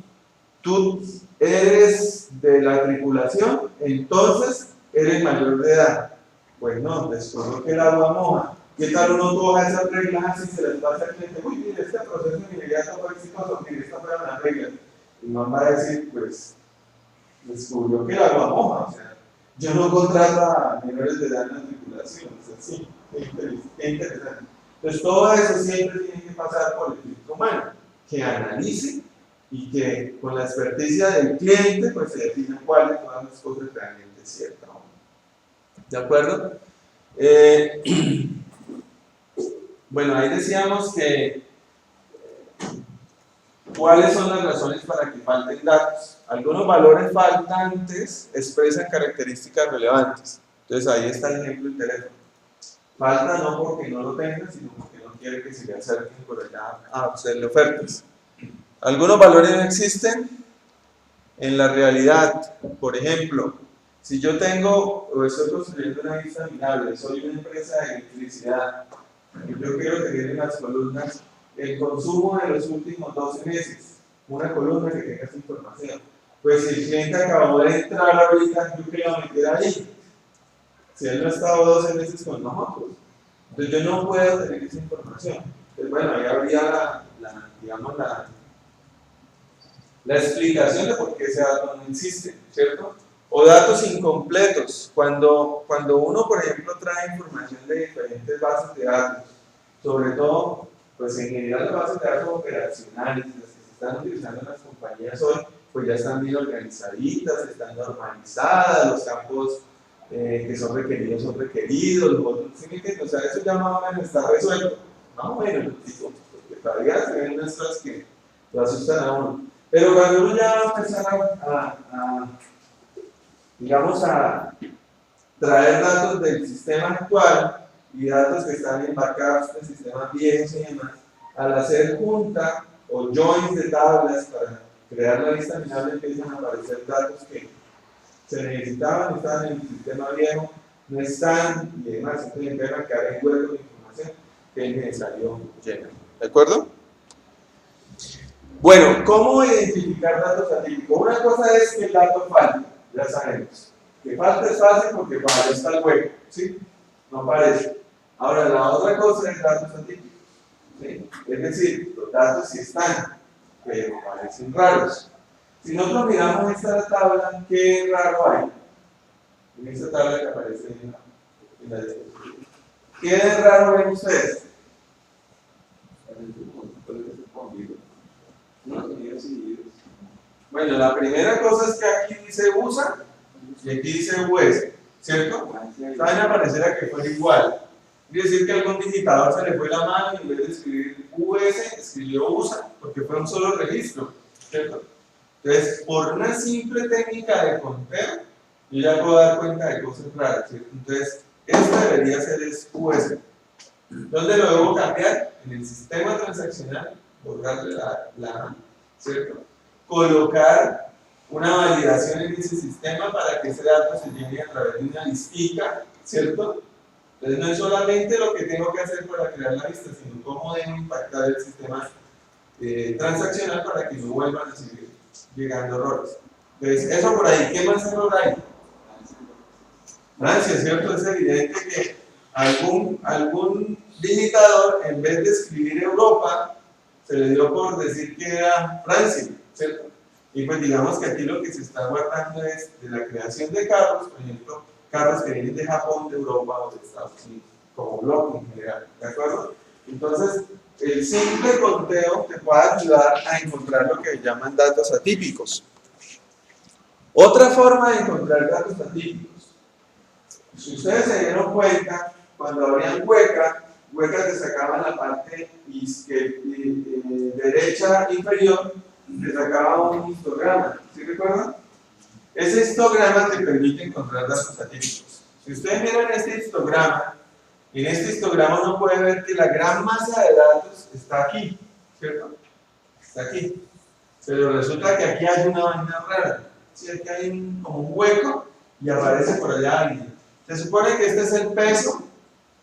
tú eres de la tripulación, entonces eres mayor de edad. Pues no, después que el agua moja. ¿Qué tal uno coja esas reglas y se las pasa al cliente? Uy, mire, este proceso inmediato fue exitoso, mire, estas fueron las reglas. Y no va a decir, pues, descubrió que el agua moja. O sea, yo no contrato a menores de edad en la tripulación. O sea, sí, qué interesante. Entonces, todo eso siempre tiene que pasar por el filtro humano, que analice y que con la experticia del cliente pues se defina cuál de todas las cosas realmente es cierta. ¿De acuerdo? Bueno, ahí decíamos que ¿cuáles son las razones para que falten datos? Algunos valores faltantes expresan características relevantes. Entonces ahí está el ejemplo del teléfono. Falta no porque no lo tenga, sino porque no quiere que se le acerquen por allá a hacerle ofertas. Algunos valores no existen en la realidad. Por ejemplo, si yo tengo o estoy construyendo una vista amigable, soy una empresa de electricidad, y yo quiero tener en las columnas el consumo de los últimos 12 meses, una columna que tenga esa información. Pues si el cliente acabó de entrar ahorita, ¿yo qué le voy a meter ahí? Si él no ha estado 12 meses con nosotros. Entonces yo no puedo tener esa información. Entonces, bueno, ahí habría la explicación de por qué ese dato no existe, ¿cierto? O datos incompletos. Cuando uno, por ejemplo, trae información de diferentes bases de datos, sobre todo, pues en general las bases de datos operacionales, las que se están utilizando en las compañías hoy, pues ya están bien organizaditas, están normalizadas, los campos que son requeridos, los otros, ¿sí me entiendes? O sea, eso ya más o menos está resuelto. Más o menos, digo, porque todavía se ven unas cosas que lo asustan a uno. Pero cuando uno ya va a empezar digamos, a traer datos del sistema actual y datos que están embarcados en sistemas viejos y demás, al hacer junta o joins de tablas para crear la lista amigable, empiezan a aparecer datos que se necesitaban, estaban en el sistema viejo, no están, y además se pueden ver que hay huecos de información que es necesario llenar. ¿De acuerdo? Bueno, ¿cómo identificar datos atípicos? Una cosa es que el dato falta, ya sabemos. Que falta es fácil porque para allá está el hueco, ¿sí? No aparece. Ahora, la otra cosa es datos atípicos, ¿sí? Es decir, los datos sí están, pero parecen raros. Si nosotros miramos esta tabla, ¿qué raro hay? En esta tabla que aparece en la diapositiva. ¿Qué de raro ven ustedes? Bueno, la primera cosa es que aquí dice USA y aquí dice US, ¿cierto? Saben aparecerá que fuera igual. Quiere decir que a algún digitador se le fue la mano y en vez de escribir US, escribió USA, porque fue un solo registro, ¿cierto? Entonces, por una simple técnica de conteo, yo ya puedo dar cuenta de cosas raras, ¿cierto? Entonces, esto debería ser US. ¿Dónde lo debo cambiar? En el sistema transaccional, borrarle la ¿cierto? Colocar una validación en ese sistema para que ese dato se llene a través de una listica, ¿cierto? Entonces no es solamente lo que tengo que hacer para crear la lista, sino cómo debo impactar el sistema transaccional para que no vuelvan a seguir llegando errores. Entonces, eso por ahí. ¿Qué más error hay? Francia, ¿cierto? Es evidente que algún digitador, en vez de escribir Europa, se le dio por decir que era Francia, ¿cierto? Y pues digamos que aquí lo que se está guardando es de la creación de carros, por ejemplo, carros que vienen de Japón, de Europa o de Estados Unidos, como bloque en general, ¿de acuerdo? Entonces, el simple conteo te puede ayudar a encontrar lo que llaman datos atípicos. Otra forma de encontrar datos atípicos. Si ustedes se dieron cuenta, cuando abrían huecas te sacaban la parte derecha inferior, te sacaba un histograma, ¿sí recuerdan? Ese histograma te permite encontrar datos atípicos. Si ustedes miran este histograma, en este histograma uno puede ver que la gran masa de datos está aquí, ¿cierto? Está aquí. Pero resulta que aquí hay una vaina rara, ¿sí? Aquí hay como un hueco y aparece por allá alguien. Se supone que este es el peso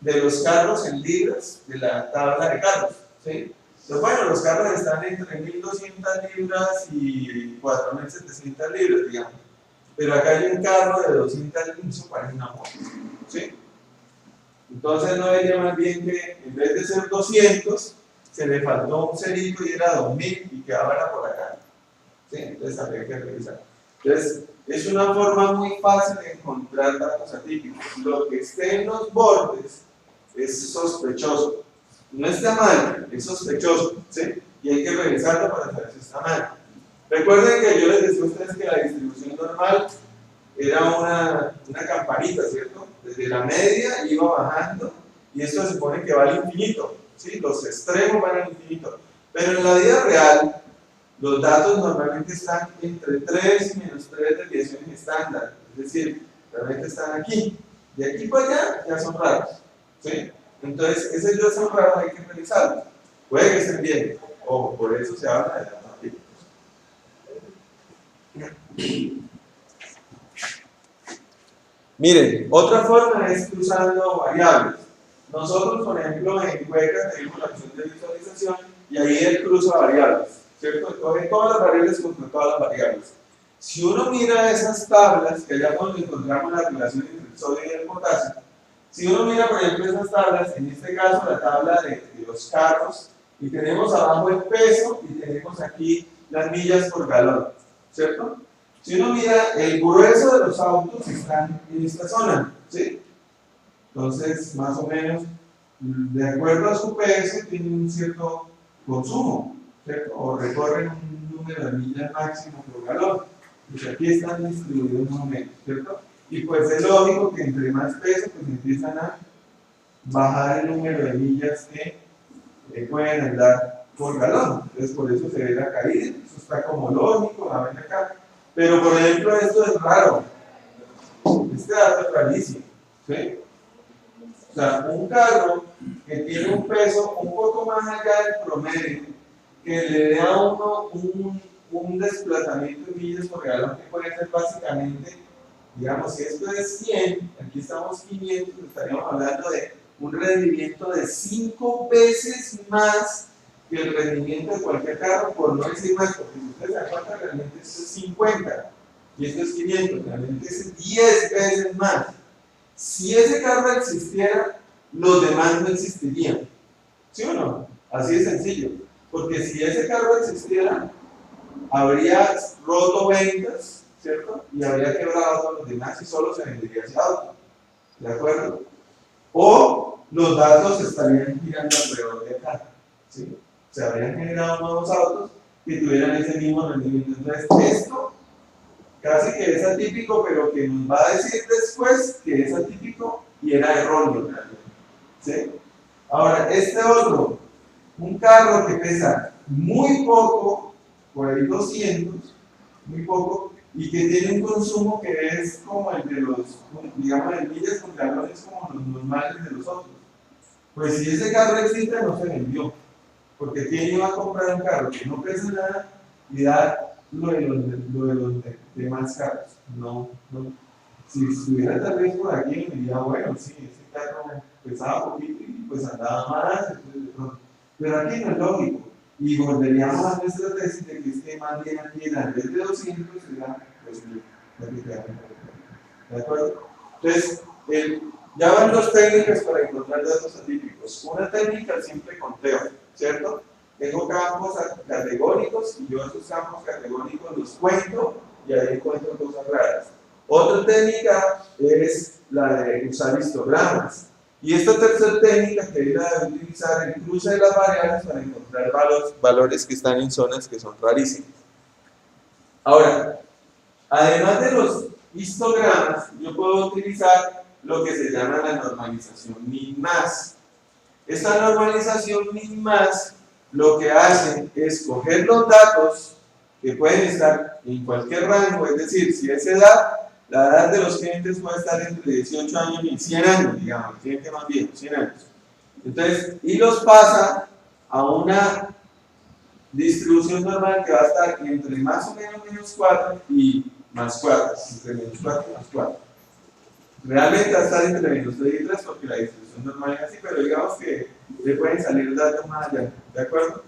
de los carros en libras de la tabla de carros, ¿sí? Entonces, bueno, los carros están entre 1.200 libras y 4.700 libras, digamos. Pero acá hay un carro de 200 libras, eso parece una moto, ¿sí? Entonces no debería más bien que en vez de ser 200, se le faltó un cerito y era 2000 y quedaba por acá, ¿sí? Entonces habría que revisar. Entonces, es una forma muy fácil de encontrar datos atípicos. Lo que esté en los bordes es sospechoso. No está mal, es sospechoso, ¿sí? Y hay que revisarlo para saber si está mal. Recuerden que yo les decía a ustedes que la distribución normal era una campanita, ¿cierto? Desde la media iba bajando y esto se supone que va al infinito, ¿sí? Los extremos van al infinito. Pero en la vida real, los datos normalmente están entre 3 y menos 3 desviaciones estándar, es decir, realmente están aquí. De aquí para allá ya son raros, ¿sí? Entonces, esos ya son raros, hay que revisarlos. Puede que estén bien, o por eso se habla de datos atípicos. Miren, otra forma es usando variables. Nosotros, por ejemplo, en Hueca tenemos la opción de visualización y ahí él cruza variables, ¿cierto? Coge todas las variables contra todas las variables. Si uno mira esas tablas, que allá donde encontramos la relación entre el sodio y el potasio, si uno mira, por ejemplo, esas tablas, en este caso la tabla de los carros, y tenemos abajo el peso y tenemos aquí las millas por galón, ¿cierto? Si uno mira, el grueso de los autos están en esta zona, ¿sí? Entonces, más o menos, de acuerdo a su peso, tienen un cierto consumo, ¿cierto? O recorren un número de millas máximo por galón. Pues aquí están distribuidos más o menos, ¿cierto? Y pues es lógico que entre más peso, pues empiezan a bajar el número de millas que pueden andar por galón. Entonces, por eso se ve la caída. Eso está como lógico, la ven acá. Pero, por ejemplo, esto es raro. Este dato es rarísimo, ¿sí? O sea, un carro que tiene un peso un poco más allá del promedio, que le dé a uno un desplazamiento de millas por galón, que puede ser básicamente, digamos, si esto es 100, aquí estamos 500, estaríamos hablando de un rendimiento de 5 veces más que el rendimiento de cualquier carro, por no decir más, porque si ustedes se dan cuenta, realmente esto es 50 y esto es 500, realmente es 10 veces más. Si ese carro existiera, los demás no existirían. ¿Sí o no? Así de sencillo. Porque si ese carro existiera, habría roto ventas, ¿cierto? Y habría quebrado a todos los demás y solo se vendería ese auto. ¿De acuerdo? O los datos estarían girando alrededor de acá. ¿Sí? Se habrían generado nuevos autos que tuvieran ese mismo rendimiento. Entonces, esto casi que es atípico, pero que nos va a decir después que es atípico y era erróneo realmente. ¿Sí? Ahora, este otro, un carro que pesa muy poco, por ahí 200, muy poco, y que tiene un consumo que es como el de los, digamos, de millas con galones como los normales de los otros. Pues si ese carro existe, no se vendió. Porque ¿quién iba a comprar un carro que no pesa nada y dar lo de los demás carros? No, no. Si estuviera tal vez por aquí, me diría, bueno, sí, ese carro pesaba poquito y pues andaba más, entonces de pronto. Pero aquí no es lógico. Y volveríamos a nuestra tesis de que este man viene aquí en vez de 200, será 2000. ¿De acuerdo? Entonces, ya van dos técnicas para encontrar datos atípicos. Una técnica es simple conteo, ¿cierto? Tengo campos categóricos y yo esos campos categóricos los cuento y ahí encuentro cosas raras. Otra técnica es la de usar histogramas. Y esta tercera técnica, que es la de utilizar el cruce de las variables para encontrar valores que están en zonas que son rarísimas. Ahora, además de los histogramas, yo puedo utilizar lo que se llama la normalización min-más. Esta normalización min-más lo que hace es coger los datos que pueden estar en cualquier rango, es decir, si es edad, la edad de los clientes puede estar entre 18 años y 100 años, digamos, el cliente más viejo, 100 años. Entonces, y los pasa a una distribución normal que va a estar entre más o menos menos 4 y más 4, entre menos 4 y más 4. Realmente va a estar entre menos 3 y 3 porque la distribución normal es así, pero digamos que le pueden salir datos más allá, ¿de acuerdo?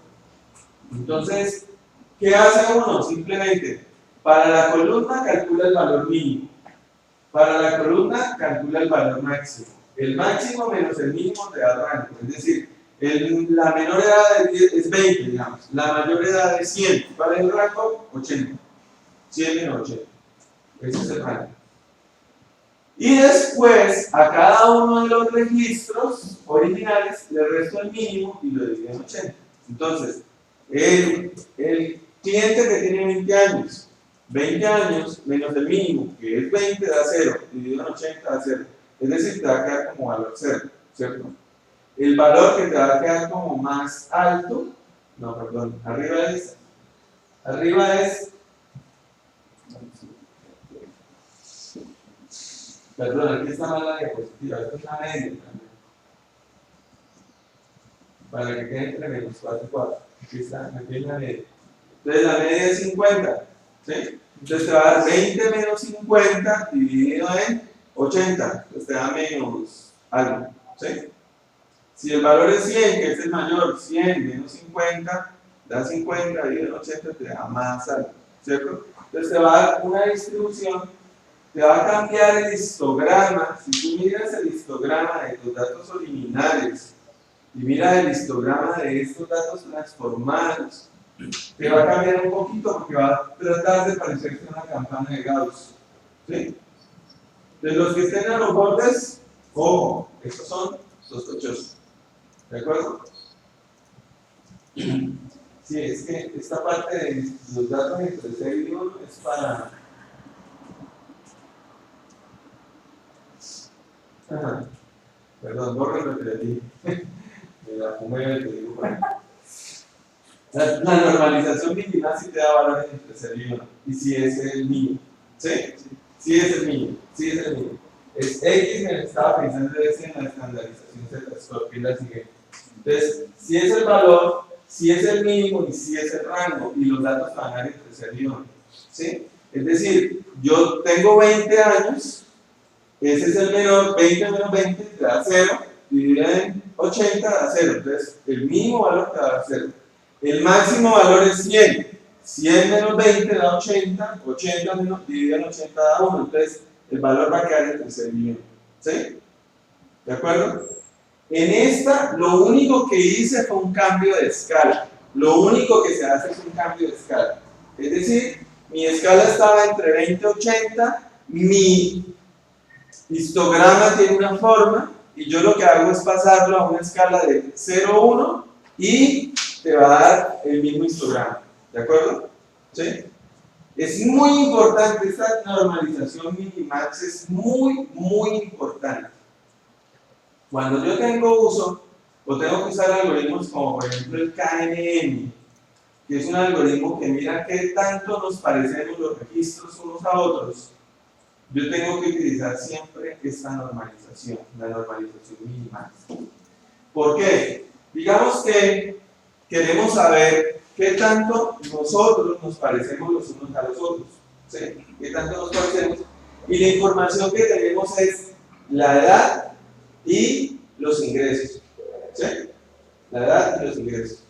Entonces, ¿qué hace uno? Simplemente, para la columna calcula el valor mínimo, para la columna calcula el valor máximo. El máximo menos el mínimo te da rango, es decir, la menor edad es 20, digamos, la mayor edad es 100. ¿Cuál es el rango? 80. 100 menos 80. Ese es el rango. Y después, a cada uno de los registros originales le resto el mínimo y lo divido en 80. Entonces, el cliente que tiene 20 años menos el mínimo, que es 20, da 0, dividido en 80 da 0. Es decir, te va a quedar como valor 0, ¿cierto? El valor que te va a quedar como más alto, no, perdón, arriba es, perdón, aquí está mal la diapositiva, esto es la media también, para que quede entre menos 4 y 4, aquí está, aquí es la media. Entonces la media es 50, ¿sí? Entonces te va a dar 20 menos 50 dividido en 80, entonces te da menos algo, ¿sí? Si el valor es 100, que es el mayor, 100 menos 50, da 50, dividido en 80, te da más algo, ¿cierto? Entonces te va a dar una distribución, te va a cambiar el histograma. Si tú miras el histograma de tus datos originales y miras el histograma de estos datos transformados, te va a cambiar un poquito porque va a tratar de parecerse a una campana de Gauss, ¿sí? De los que estén a los bordes, ojo, estos son sospechosos. ¿De acuerdo? Sí, es que esta parte de los datos entre 0 y 1 es para... Ajá. Perdón, borro lo que le dije. Me la fumé el que digo. La normalización mínima sí te da valores entre 0 y 1. Y si es el mínimo. ¿Sí? Sí es el mínimo. Sí es el mínimo. Es X, me estaba pensando en la estandarización Z, que es la siguiente. Entonces, si es el valor, si es el mínimo y si es el rango, y los datos van a dar entre 0 y 1. ¿Sí? Es decir, yo tengo 20 años, ese es el menor, 20 menos 20 te da 0, dividido en 80 da 0. Entonces, el mínimo valor te da 0. El máximo valor es 100. 100 menos 20 da 80, 80 menos dividido en 80 da 1. Entonces, el valor va a quedar entre 0 y 1. ¿Sí? ¿De acuerdo? En esta, lo único que hice fue un cambio de escala. Lo único que se hace es un cambio de escala. Es decir, mi escala estaba entre 20 y 80, mi histograma tiene una forma, y yo lo que hago es pasarlo a una escala de 0 a 1 y te va a dar el mismo histograma. ¿De acuerdo? ¿Sí? Es muy importante, esta normalización minimax es muy, muy importante. Cuando yo tengo uso, o tengo que usar algoritmos como por ejemplo el KNN, que es un algoritmo que mira qué tanto nos parecemos los registros unos a otros, yo tengo que utilizar siempre esta normalización, la normalización minimax. ¿Por qué? Digamos que queremos saber qué tanto nosotros nos parecemos los unos a los otros. ¿Sí? ¿Qué tanto nos parecemos? Y la información que tenemos es la edad y los ingresos. ¿Sí? La edad y los ingresos.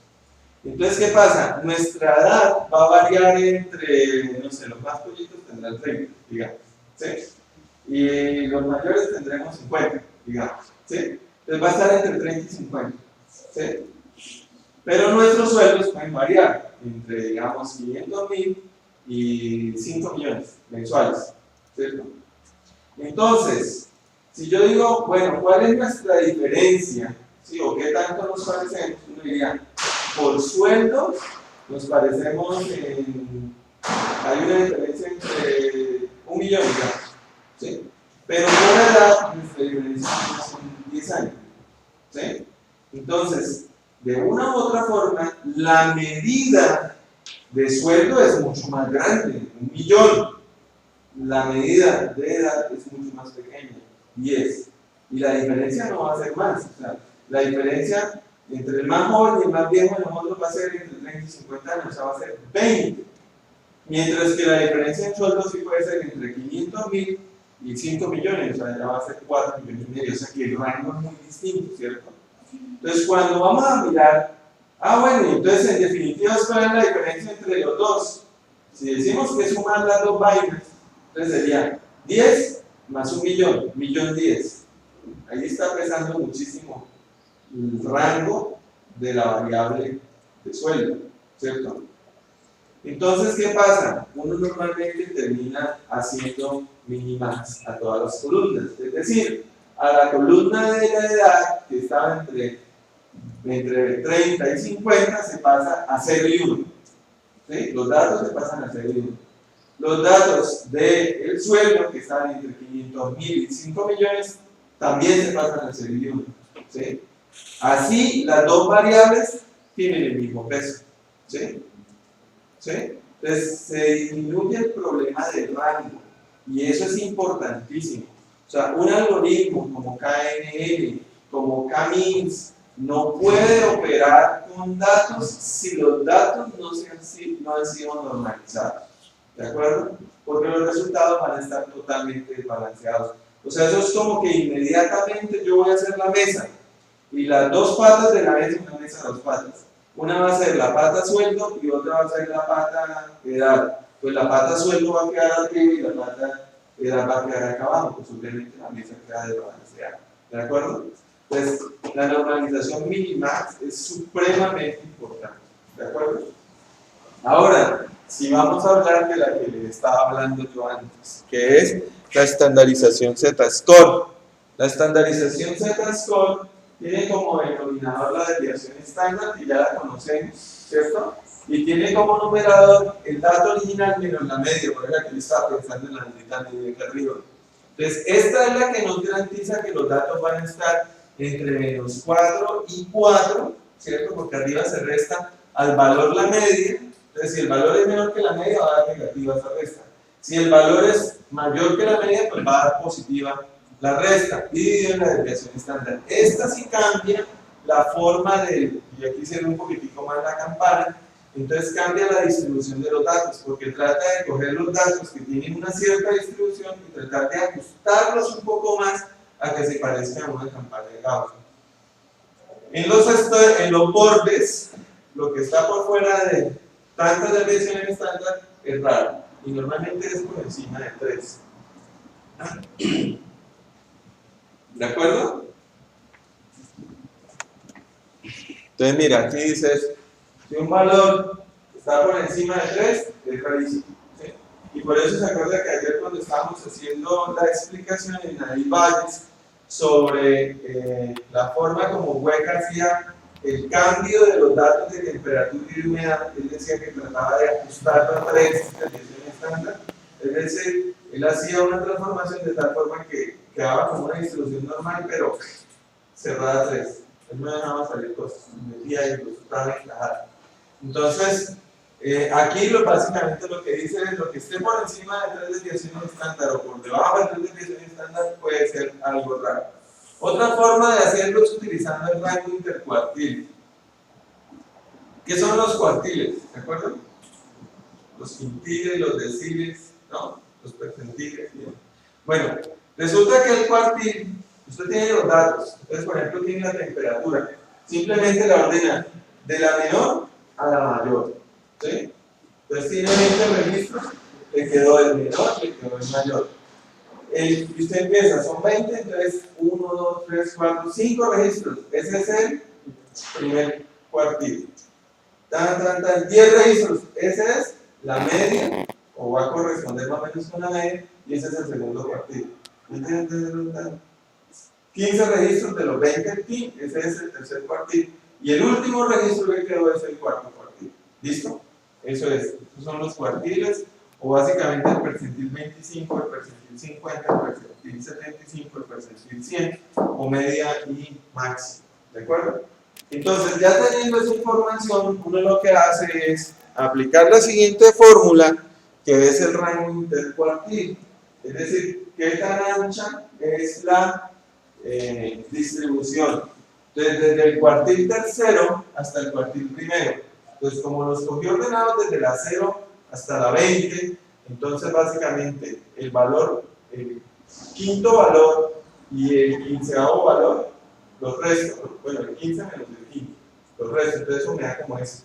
Entonces, ¿qué pasa? Nuestra edad va a variar entre, no sé, los más pollitos tendrán 30, digamos. ¿Sí? Y los mayores tendremos 50, digamos. ¿Sí? Entonces va a estar entre 30 y 50. ¿Sí? Pero nuestros sueldos pueden variar entre, digamos, 500.000 y 5 millones mensuales. ¿Cierto? Entonces, si yo digo, bueno, ¿cuál es nuestra diferencia? ¿Sí? ¿O qué tanto nos parecemos? Uno diría, por sueldos nos parecemos en... Hay una diferencia entre 1 millón, digamos. ¿Sí? Pero por edad, nuestra diferencia son 10 años. ¿Sí? Entonces, de una u otra forma, la medida de sueldo es mucho más grande, 1 millón. La medida de edad es mucho más pequeña, 10. Y la diferencia no va a ser más. O sea, la diferencia entre el más joven y el más viejo de nosotros va a ser entre 30 y 50 años, o sea, va a ser 20. Mientras que la diferencia en sueldo sí puede ser entre 500.000 y 5 millones, o sea, ya va a ser 4 millones y medio, o sea que el rango es muy distinto, ¿cierto? Entonces, cuando vamos a mirar, bueno, entonces en definitiva, ¿cuál es la diferencia entre los dos? Si decimos que sumar las dos vainas, entonces sería 10 más 1 millón, 1.010.000. Ahí está pesando muchísimo el rango de la variable de sueldo, ¿cierto? Entonces, ¿qué pasa? Uno normalmente termina haciendo minimax a todas las columnas, es decir, a la columna de la edad, que estaba entre 30 y 50, se pasa a 0 y 1. ¿Sí? Los datos se pasan a 0 y 1. Los datos del sueldo, que están entre 500.000 y 5 millones, también se pasan a 0 y 1. ¿Sí? Así, las dos variables tienen el mismo peso. ¿Sí? ¿Sí? Entonces, se disminuye el problema del rango, y eso es importantísimo. O sea, un algoritmo como KNN, como K-means, no puede operar con datos si los datos no han sido normalizados. ¿De acuerdo? Porque los resultados van a estar totalmente desbalanceados. O sea, eso es como que inmediatamente yo voy a hacer la mesa, y las dos patas de la mesa, una mesa de dos patas. Una va a ser la pata sueldo y otra va a ser la pata edad. Pues la pata sueldo va a quedar arriba y la pata edad va a quedar acá abajo, pues obviamente la mesa queda desbalanceada. ¿De acuerdo? Pues la normalización minimax es supremamente importante. ¿De acuerdo? Ahora, si vamos a hablar de la que les estaba hablando yo antes, que es la estandarización Z-score. La estandarización Z-score tiene como denominador la desviación estándar, que ya la conocemos, ¿cierto? Y tiene como numerador el dato original menos la media, por ejemplo, yo estaba pensando en la mitad media que arriba. Entonces, esta es la que nos garantiza que los datos van a estar entre menos 4 y 4, ¿cierto? Porque arriba se resta al valor la media. Entonces, si el valor es menor que la media, va a dar negativa esa resta. Si el valor es mayor que la media, pues va a dar positiva la resta, dividido en la desviación estándar. Esta sí cambia la forma de, y aquí se ve un poquitico más la campana, entonces cambia la distribución de los datos, porque trata de coger los datos que tienen una cierta distribución y tratar de ajustarlos un poco más a que se parezcan a una campana de Gauss. En los bordes, lo que está por fuera de tantas desviaciones estándar es raro, y normalmente es por encima de 3. ¿De acuerdo? Entonces, mira, aquí dice eso. Si un valor está por encima de 3, es rarísimo. ¿Sí? Y por eso se acuerda que ayer cuando estábamos haciendo la explicación en David Valles sobre la forma como Hueca hacía el cambio de los datos de temperatura y de humedad, él decía que trataba de ajustarlo a 3, desviación estándar, es decir, él hacía una transformación de tal forma que quedaba como una distribución normal, pero cerrada a 3. Él no dejaba salir cosas, metía y incluso estaba encajada. Entonces, aquí básicamente lo que dice es lo que esté por encima de 3 desviaciones estándar o por debajo de 3 desviaciones estándar puede ser algo raro. Otra forma de hacerlo es utilizando el rango intercuartil. ¿Qué son los cuartiles? ¿De acuerdo? Los quintiles, los deciles, ¿no? Los percentiles. ¿Sí? Bueno, resulta que el cuartil, usted tiene los datos. Entonces, por ejemplo, tiene la temperatura. Simplemente la ordena de la menor a la mayor. ¿Sí? Entonces tiene 20 registros, le quedó el menor, le quedó el mayor. Y usted empieza, son 20, entonces 1, 2, 3, 4, 5 registros. Ese es el primer cuartil. 10 registros. Esa es la media, o va a corresponder más o menos con la media, y ese es el segundo cuartil. 15 registros de los 20 pi, ese es el tercer cuartil. Y el último registro que quedó es el cuarto cuartil. ¿Listo? Eso es. Esos son los cuartiles, o básicamente el percentil 25, el percentil 50, el percentil 75, el percentil 100, o media y máximo. ¿De acuerdo? Entonces, ya teniendo esa información, uno lo que hace es aplicar la siguiente fórmula, que es el rango intercuartil. Es decir, qué tan ancha es la distribución. Entonces, desde el cuartil tercero hasta el cuartil primero. Entonces, como los cogí ordenados desde la 0 hasta la 20, entonces básicamente el valor, el quinto valor y el quinceavo valor, los restos, bueno, el 15 menos el 15, los restos, entonces eso me da como eso.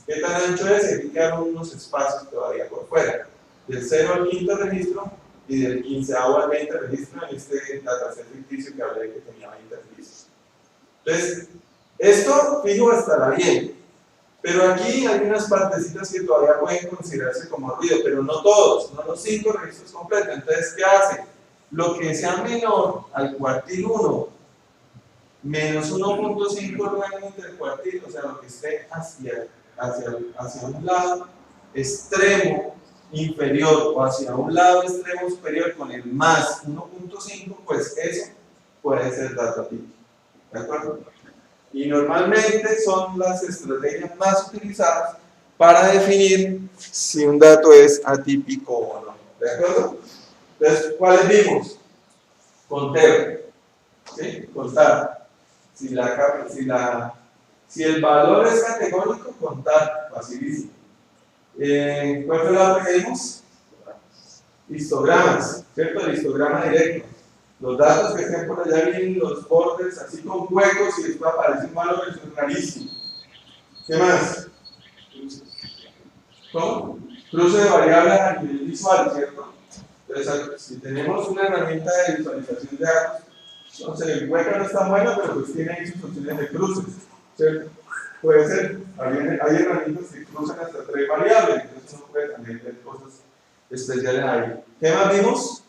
¿Qué tan ancho es? Aquí quedaron unos espacios todavía por fuera. Del 0 al quinto registro y del 15avo al 20 registro en este dataset ficticio que hablé que tenía 20 registros. Entonces, esto fijo estará bien. Pero aquí hay unas partecitas que todavía pueden considerarse como ruido, pero no todos, no los 5 registros completos. Entonces, ¿qué hace? Lo que sea menor al cuartil 1 menos 1.5 rango intercuartil, o sea, lo que esté hacia un lado extremo inferior o hacia un lado extremo superior con el más 1.5, pues eso puede ser dato típico. ¿De acuerdo? Y normalmente son las estrategias más utilizadas para definir si un dato es atípico o no. ¿De acuerdo? Entonces, ¿cuáles vimos? Conteo. ¿Sí? Contar. Si el valor es categórico, contar. Facilísimo. ¿Cuál fue la otra que vimos? Histogramas. ¿Cierto? El histograma directo. Los datos que estén por allá vienen los bordes así con huecos y después aparece un valor, eso es rarísimo. ¿Qué más? ¿Cómo? Cruce de variables a nivel visual, ¿cierto? Entonces, si tenemos una herramienta de visualización de datos, entonces el hueco no es tan bueno, pero pues tiene ahí sus opciones de cruces, ¿cierto? Puede ser, hay herramientas que cruzan hasta 3 variables, entonces uno puede también ver cosas especiales ahí. ¿Qué más vimos?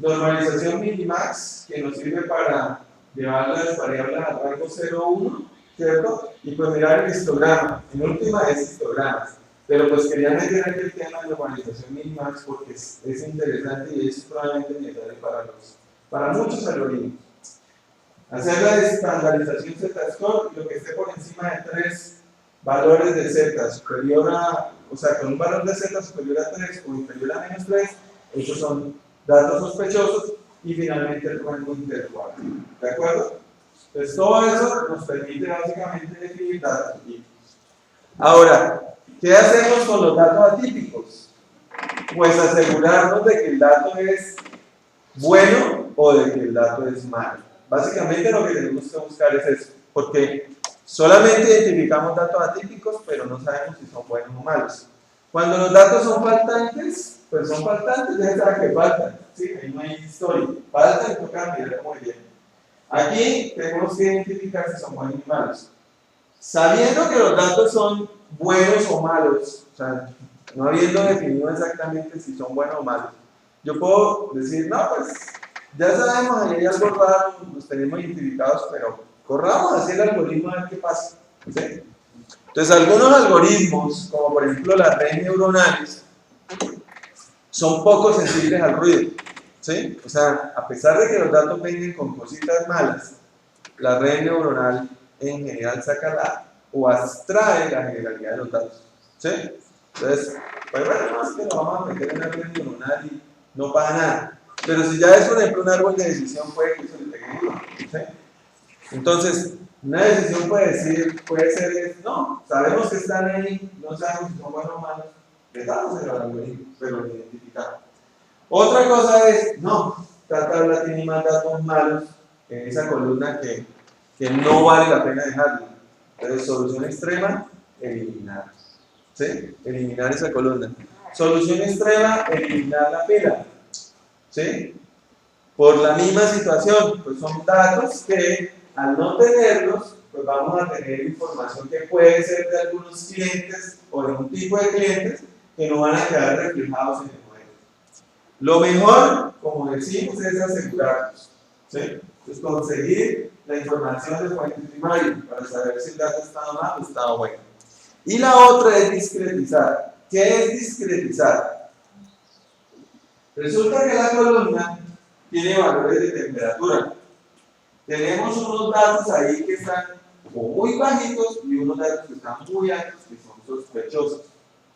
Normalización minimax, que nos sirve para llevar las variables al rango 0,1, ¿cierto? Y pues mirar el histograma. En última es histogramas. Pero pues quería meter aquí el tema de normalización minimax porque es interesante y es probablemente necesario para muchos algoritmos. Hacer la estandarización Z-score, lo que esté por encima de 3 valores de Z superior a, o sea, con un valor de Z superior a 3 o inferior a menos 3, esos son datos sospechosos y finalmente el rango intercuartil. ¿De acuerdo? Entonces todo eso nos permite básicamente definir datos atípicos. Ahora, ¿qué hacemos con los datos atípicos? Pues asegurarnos de que el dato es bueno o de que el dato es malo. Básicamente lo que tenemos que buscar es eso, porque solamente identificamos datos atípicos, pero no sabemos si son buenos o malos. Cuando los datos son faltantes, pues son faltantes, ya saben que faltan, ¿sí? Ahí no hay historia. Faltan y toca mirar muy bien. Aquí tenemos que identificar si son buenos y malos. Sabiendo que los datos son buenos o malos, o sea, no habiendo definido exactamente si son buenos o malos, yo puedo decir, no, pues ya sabemos, ahí hay algo raro, los tenemos identificados, pero corramos así el algoritmo a ver qué pasa. ¿Sí? Entonces, algunos algoritmos, como por ejemplo las redes neuronales, son poco sensibles al ruido. ¿Sí? O sea, a pesar de que los datos vengan con cositas malas, la red neuronal en general saca o abstrae la generalidad de los datos. ¿Sí? Entonces, pues bueno, no es que lo vamos a meter en una red neuronal y no pasa nada. Pero si ya es, por ejemplo, un árbol de decisión, puede que eso le pegue duro. ¿Sí? Entonces, una decisión puede ser, no, sabemos que están ahí, no sabemos si son buenos o malos, le damos el algoritmo, pero lo identificamos. Otra cosa es, no, esta tabla tiene más datos malos en esa columna que no vale la pena dejarla. Entonces, solución extrema, eliminar. ¿Sí? Eliminar esa columna. Solución extrema, eliminar la pila. ¿Sí? Por la misma situación, pues son datos que al no tenerlos, pues vamos a tener información que puede ser de algunos clientes o de un tipo de clientes que no van a quedar reflejados en el modelo. Lo mejor, como decimos, es asegurarnos. ¿Sí? Es conseguir la información de fuente primaria para saber si el dato estaba mal o estaba bueno. Y la otra es discretizar. ¿Qué es discretizar? Resulta que la columna tiene valores de temperatura. Tenemos unos datos ahí que están muy bajitos y unos datos que están muy altos que son sospechosos.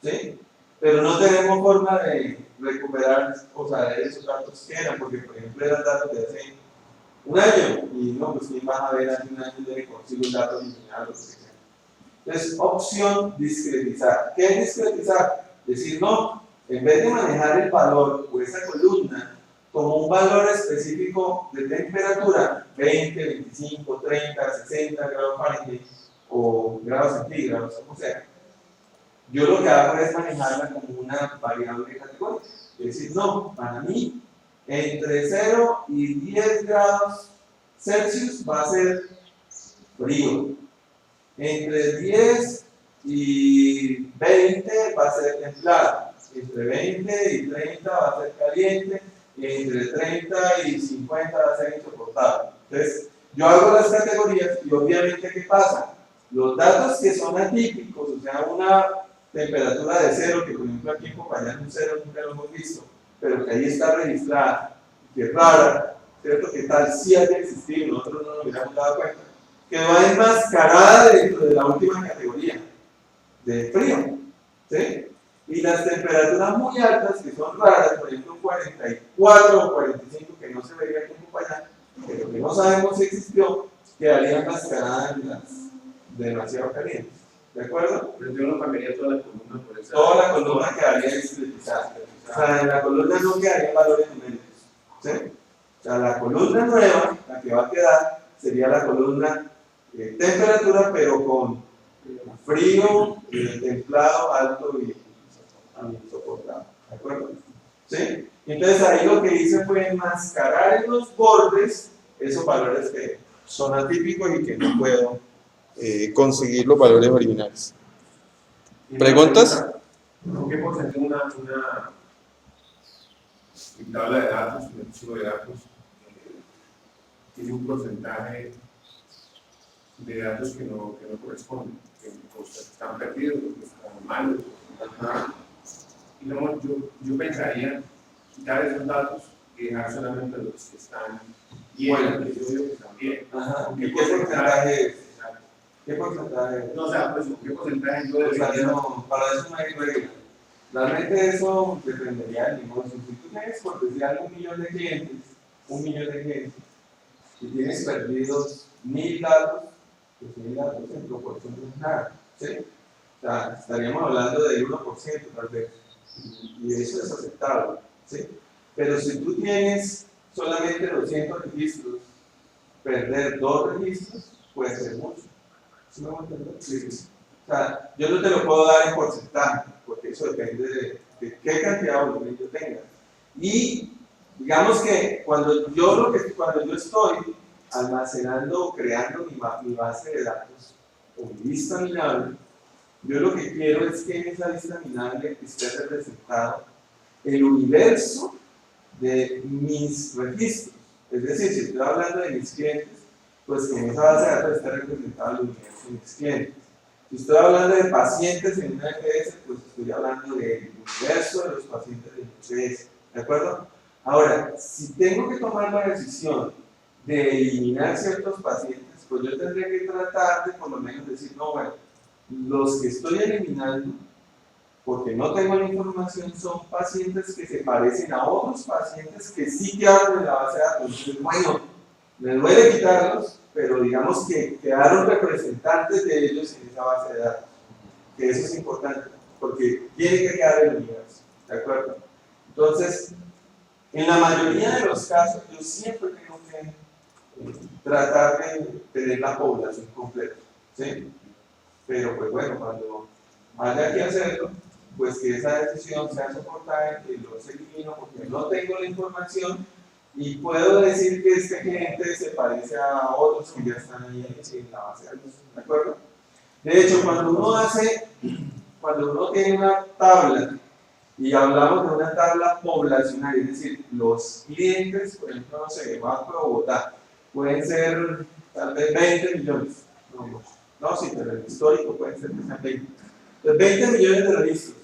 ¿Sí? Pero no tenemos forma de recuperar o saber esos datos que eran, porque por ejemplo eran datos de hace un año y no, pues quién va a ver hace un año de consigo un dato original o lo que sea. Entonces, opción discretizar. ¿Qué es discretizar? Decir, no, en vez de manejar el valor o esa columna como un valor específico de temperatura, 20, 25, 30, 60 grados Fahrenheit o grados centígrados, como sea, yo lo que hago es manejarla como una variable categórica. Es decir, no, para mí, entre 0 y 10 grados Celsius va a ser frío. Entre 10 y 20 va a ser templado. Entre 20 y 30 va a ser caliente. Y entre 30 y 50 va a ser insoportable. Entonces, yo hago las categorías y obviamente, ¿qué pasa? Los datos que son atípicos, o sea, una temperatura de 0, que por ejemplo aquí en Popayán un 0 nunca lo hemos visto, pero que ahí está registrada, que es rara, ¿cierto? Que tal sí haya existido, nosotros no nos hubiéramos dado cuenta, que va enmascarada dentro de la última categoría, de frío, ¿sí? Y las temperaturas muy altas, que son raras, por ejemplo 44 o 45, que no se vería aquí en Popayán, pero que no sabemos si existió, quedarían enmascaradas en las demasiado calientes. ¿De acuerdo? Pero yo no cambiaría toda la columna por esa. Toda la columna quedaría discretizada. O sea, en la columna no quedarían valores numéricos. ¿Sí? O sea, la columna nueva, la que va a quedar, sería la columna de temperatura, pero con frío, templado, alto y insoportable. ¿De acuerdo? ¿Sí? Entonces ahí lo que hice fue enmascarar en los bordes esos valores que son atípicos y que no puedo conseguir los valores originales. ¿Preguntas? ¿Con qué porcentaje una tabla de datos, un archivo de datos, tiene un porcentaje de datos que no corresponden, que están perdidos, que están malos? Y luego yo pensaría quitar esos datos y dejar solamente los que están bien, bueno, que yo digo que están bien. Ajá. ¿Qué porcentaje es? ¿Qué porcentaje? No, o sea, pues, ¿qué porcentaje yo debería? No, para eso no hay regla. Realmente eso dependería del negocio. Si tú tienes, por decir algo, 1 millón de clientes, y tienes perdidos 1000 datos, pues 1000 datos en proporción no es nada. ¿Sí? O sea, estaríamos hablando del 1% tal vez. Y eso es aceptable. ¿Sí? Pero si tú tienes solamente 200 registros, perder 2 registros puede ser mucho. ¿Sí me voy a entender? Sí. O sea, yo no te lo puedo dar en porcentaje, porque eso depende de qué cantidad de volumen yo tenga. Y digamos que cuando yo estoy almacenando o creando mi base de datos o mi lista minable, yo lo que quiero es que en esa lista minable esté representado el universo de mis registros. Es decir, si estoy hablando de mis clientes, pues que en esa base de datos esté representado el universo de mis clientes. Si estoy hablando de pacientes en una EPS, pues estoy hablando del universo de los pacientes de mi EPS. ¿De acuerdo? Ahora, si tengo que tomar la decisión de eliminar ciertos pacientes, pues yo tendría que tratar de por lo menos decir, no, bueno, los que estoy eliminando, porque no tengo la información, son pacientes que se parecen a otros pacientes que sí quedaron en la base de datos. Entonces, bueno, me duele quitarlos, pero digamos que quedaron representantes de ellos en esa base de datos. Que eso es importante, porque tiene que quedar el universo. ¿De acuerdo? Entonces, en la mayoría de los casos, yo siempre tengo que tratar de tener la población completa. ¿Sí? Pero pues bueno, cuando haya que hacerlo, pues que esa decisión sea soportada, que los elimino porque no tengo la información y puedo decir que este cliente se parece a otros que ya están ahí en la base de datos. ¿De acuerdo? De hecho, cuando uno tiene una tabla y hablamos de una tabla poblacional, es decir, los clientes, por ejemplo, no sé, Banco de Bogotá, pueden ser tal vez 20 millones. No, sí, pero el histórico puede ser que sean 20. Entonces, 20 millones de registros.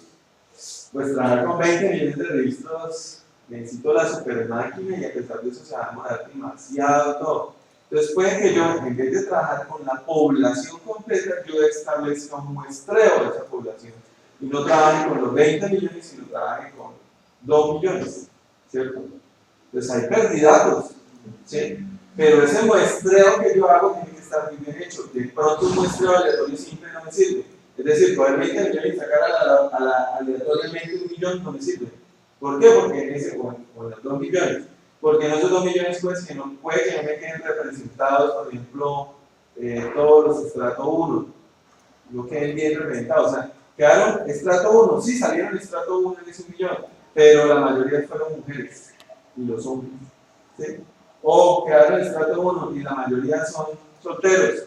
Pues trabajar con 20 millones de registros, necesito la super máquina y a pesar de eso se va a demorar demasiado todo. Entonces puede que yo, en vez de trabajar con la población completa, yo establezca un muestreo de esa población. Y no trabaje con los 20 millones, sino trabaje con 2 millones, ¿cierto? Entonces hay perdidatos, ¿sí? Pero ese muestreo que yo hago tiene que estar muy bien hecho. De pronto un muestreo aleatorio simple no me sirve. Es decir, coger 20 millones y sacar aleatoriamente 1 millón no me sirve. ¿Por qué? Porque en ese, o en los 2 millones. Porque en esos 2 millones puede que no me queden representados, por ejemplo, todos los estrato 1. No queden bien representados. O sea, quedaron estrato 1, sí salieron estrato 1 en ese 1 millón, pero la mayoría fueron mujeres y los hombres. ¿Sí? O quedaron estrato 1 y la mayoría son solteros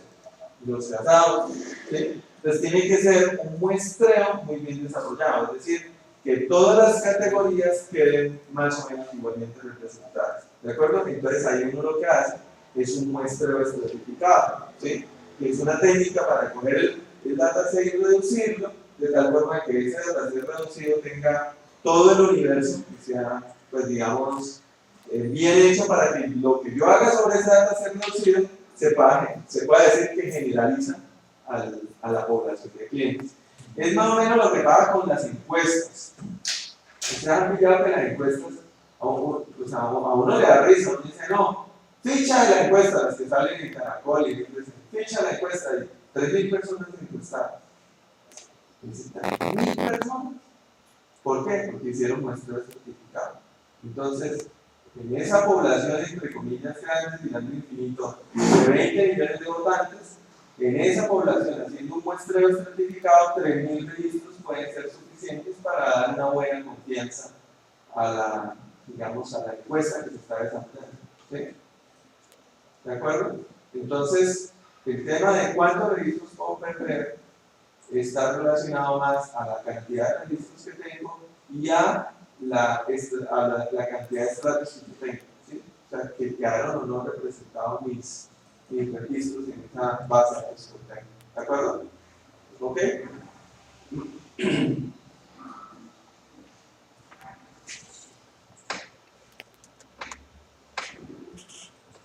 y los casados. ¿Sí? Entonces tiene que ser un muestreo muy bien desarrollado, es decir, que todas las categorías queden más o menos igualmente representadas. ¿De acuerdo? Entonces ahí uno lo que hace es un muestreo estratificado, ¿sí? Que es una técnica para coger el dataset y reducirlo de tal forma que ese dataset reducido tenga todo el universo que sea, pues digamos, bien hecho para que lo que yo haga sobre ese dataset reducido se pueda decir que generaliza a la población de clientes. Es más o menos lo que pasa con las encuestas. Ustedes han pillado que las encuestas a uno le da risa, uno dice, no, ficha de la encuesta, las que salen en Caracol y ficha la encuesta, y 3.000 personas encuestadas. Dicen, 3.000 personas. ¿Por qué? Porque hicieron muestreo certificado. Entonces, en esa población, entre comillas, grande, tirando infinito, de 20 millones de votantes, en esa población, haciendo un muestreo certificado, 3.000 registros pueden ser suficientes para dar una buena confianza a la, digamos, a la encuesta que se está desarrollando. ¿Sí? ¿De acuerdo? Entonces, el tema de cuántos registros puedo perder está relacionado más a la cantidad de registros que tengo y a la cantidad de estratos que tengo. ¿Sí? O sea, que quedaron o no representados mis registros en esa base de datos que tengo. ¿De acuerdo? ¿Ok?